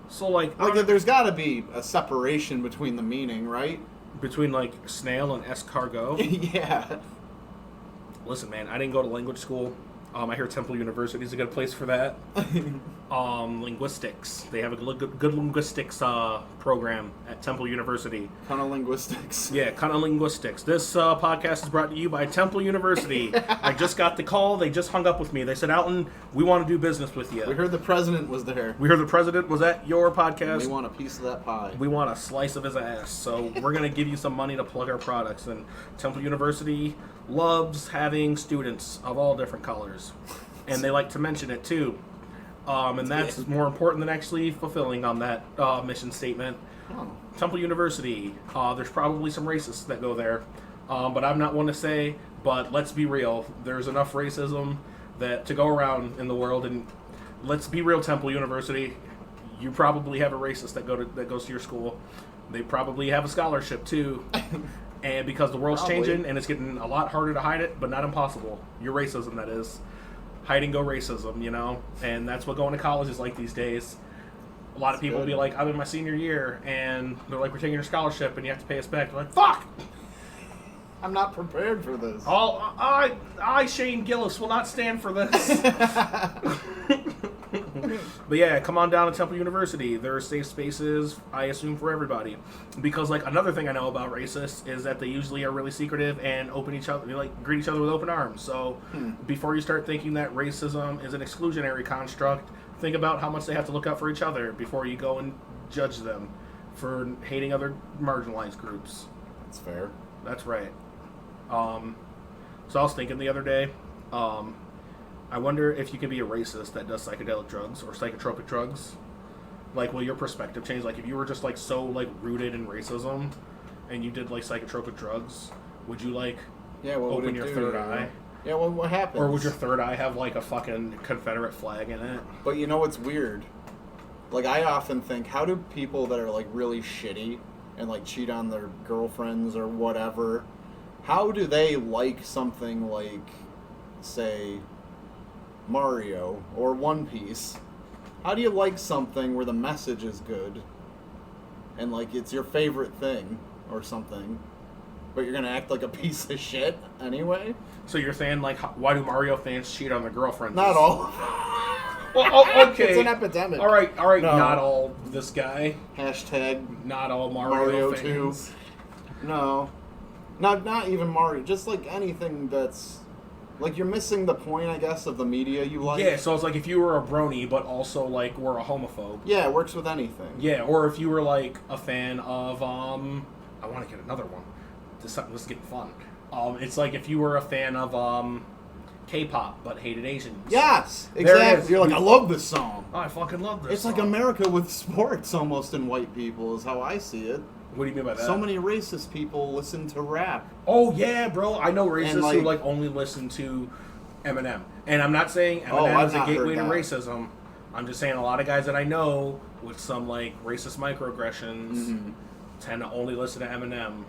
So, like... there's got to be a separation between the meaning, right? Between, like, snail and escargot? Yeah. Listen, man, I didn't go to language school. I hear Temple University is a good place for that. Linguistics. They have a good linguistics program at Temple University. Linguistics. Yeah, linguistics. This podcast is brought to you by Temple University. I just got the call. They just hung up with me. They said, Alton, we want to do business with you. We heard the president was there. We heard the president was at your podcast. We want a piece of that pie. We want a slice of his ass. So we're going to give you some money to plug our products. And Temple University loves having students of all different colors. And they like to mention it, too. And that's more important than actually fulfilling on that mission statement. Oh. Temple University, there's probably some racists that go there. But I'm not one to say, but let's be real. There's enough racism to go around in the world. And let's be real, Temple University. You probably have a racist that goes to your school. They probably have a scholarship, too. And because the world's changing and it's getting a lot harder to hide it, but not impossible. Your racism, that is. Hide and go racism, you know? And that's what going to college is like these days. A lot of people will be like, I'm in my senior year, and they're like, we're taking your scholarship, and you have to pay us back. They're like, fuck! I'm not prepared for this. I, Shane Gillis, will not stand for this. But yeah, come on down to Temple University. There are safe spaces, I assume, for everybody. Because, like, another thing I know about racists is that they usually are really secretive and greet each other with open arms. So before you start thinking that racism is an exclusionary construct, think about how much they have to look out for each other before you go and judge them for hating other marginalized groups. That's fair. That's right. So I was thinking the other day, I wonder if you can be a racist that does psychedelic drugs or psychotropic drugs. Like, will your perspective change? Like, if you were just, like, so, like, rooted in racism and you did, like, psychotropic drugs, would you, like, open your third eye? Yeah, well, what happens? Or would your third eye have, like, a fucking Confederate flag in it? But you know what's weird? Like, I often think, how do people that are, like, really shitty and, like, cheat on their girlfriends or whatever, how do they like something like, say, Mario or One Piece? How do you like something where the message is good and, like, it's your favorite thing or something, but you're gonna act like a piece of shit anyway? So you're saying, like, why do Mario fans cheat on their girlfriends? Not all. Well, okay. It's an epidemic. All right. No. Not all this guy. Hashtag not all Mario fans. 2. No. Not even Mario. Just like anything that's like you're missing the point, I guess, of the media you like. Yeah, so it's like if you were a brony, but also like were a homophobe. Yeah, it works with anything. Yeah, or if you were like a fan of I want to get another one. This is getting fun. It's like if you were a fan of K-pop but hated Asians. Yes, There it exactly. is. You're like, I love this song. Oh, I fucking love this. It's like song. America with sports almost in white people is how I see it. What do you mean by that? So many racist people listen to rap. Oh yeah, bro. I know racists And, who like only listen to Eminem, and I'm not saying Oh, Eminem I've is a not gateway heard to that. racism. I'm just saying a lot of guys that I know with some like racist microaggressions tend to only listen to Eminem.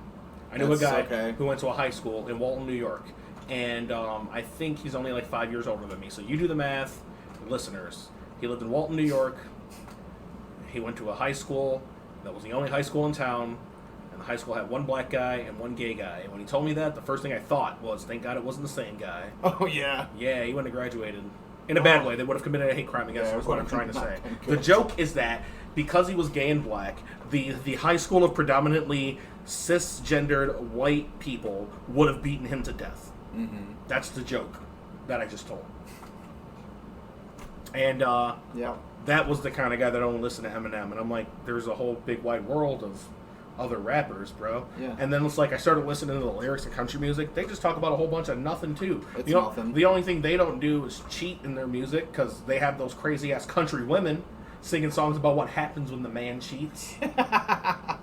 I knew a That's guy okay. who went to a high school in Walton, New York, and I think he's only like 5 years older than me. So you do the math, listeners. He lived in Walton, New York. He went to a high school that was the only high school in town. And the high school had one black guy and one gay guy. And when he told me that, the first thing I thought was, thank God it wasn't the same guy. Oh yeah. Yeah, he wouldn't have graduated. In a bad way. They would have committed a hate crime against him, is what I'm trying to say. The joke is that because he was gay and black, the high school of predominantly cisgendered white people would have beaten him to death. Mm-hmm. That's the joke that I just told. And Yeah. that was the kind of guy that only listened to Eminem. And I'm like, there's a whole big wide world of other rappers, bro. Yeah. And then it's like I started listening to the lyrics of country music. They just talk about a whole bunch of nothing too. It's the, nothing. The only thing they don't do is cheat in their music because they have those crazy ass country women singing songs about what happens when the man cheats.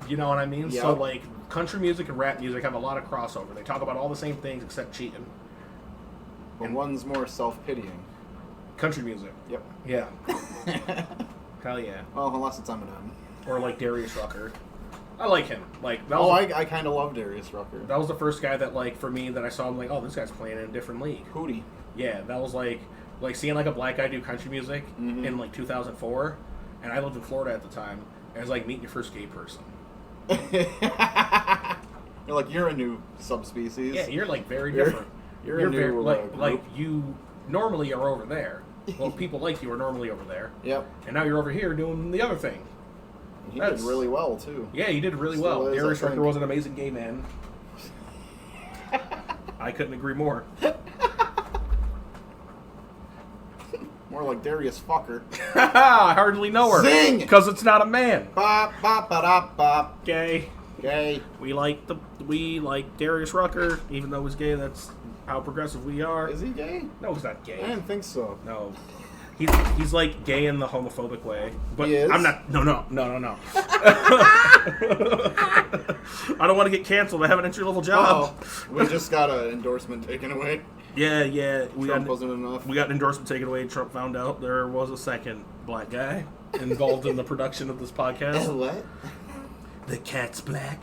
You know what I mean? Yep. So like country music and rap music have a lot of crossover. They talk about all the same things except cheating. But one's more self-pitying. Country music. Yep. Yeah. Hell yeah. Well, unless it's Eminem. Or like Darius Rucker. I like him. Like that Oh, was I kind of love Darius Rucker. that was the first guy that like for me that I saw him like, oh, this guy's playing in a different league. Hootie. Yeah, that was like seeing like a black guy do country music in like 2004, and I lived in Florida at the time. And it was like meeting your first gay person. You're like, you're a new subspecies. Yeah, you're like very You're- different. you're a new, very, group. like you normally are over there. Well, people like you are normally over there, Yep. and now you're over here doing the other thing. He That's- did really well, too. Yeah, you did really Still well. is, I Darius Rucker think. was an amazing gay man. I couldn't agree more. More like Darius Fucker. I hardly know her. Sing! Because it's not a man. Bop, bop, ba, da, bop. Gay. Gay. We like Darius Rucker, even though he's gay. That's how progressive we are. Is he gay? No, he's not I gay. didn't think so. No, he's like gay in the homophobic way. But He is? I'm not. No. I don't want to get canceled. I have an entry level job. Oh, we just got an endorsement taken away. Yeah. Trump wasn't enough. We got an endorsement taken away. Trump found out there was a second black guy involved in the production of this podcast. What? The cat's black.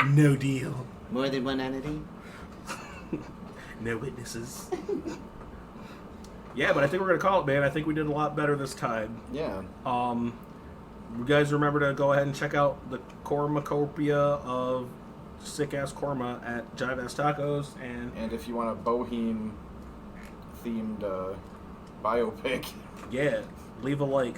No deal. More than one entity? No witnesses. Yeah, but I think we're gonna call it, man. I think we did a lot better this time. Yeah. You guys remember to go ahead and check out the cornucopia of sick ass korma at Jive Ass Tacos, And if you want a bohem themed biopic, yeah, leave a like,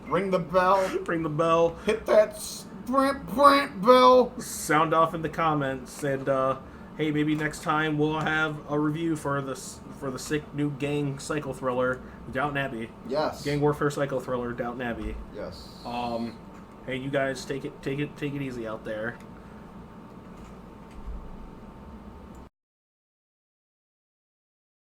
ring the bell, ring the bell, hit that brant bell. sound off in the comments, and hey, maybe next time we'll have a review for the sick new gang psycho thriller, Downton Abbey. Yes. Gang warfare psycho thriller, Downton Abbey. Yes. Hey, you guys, take it easy out there.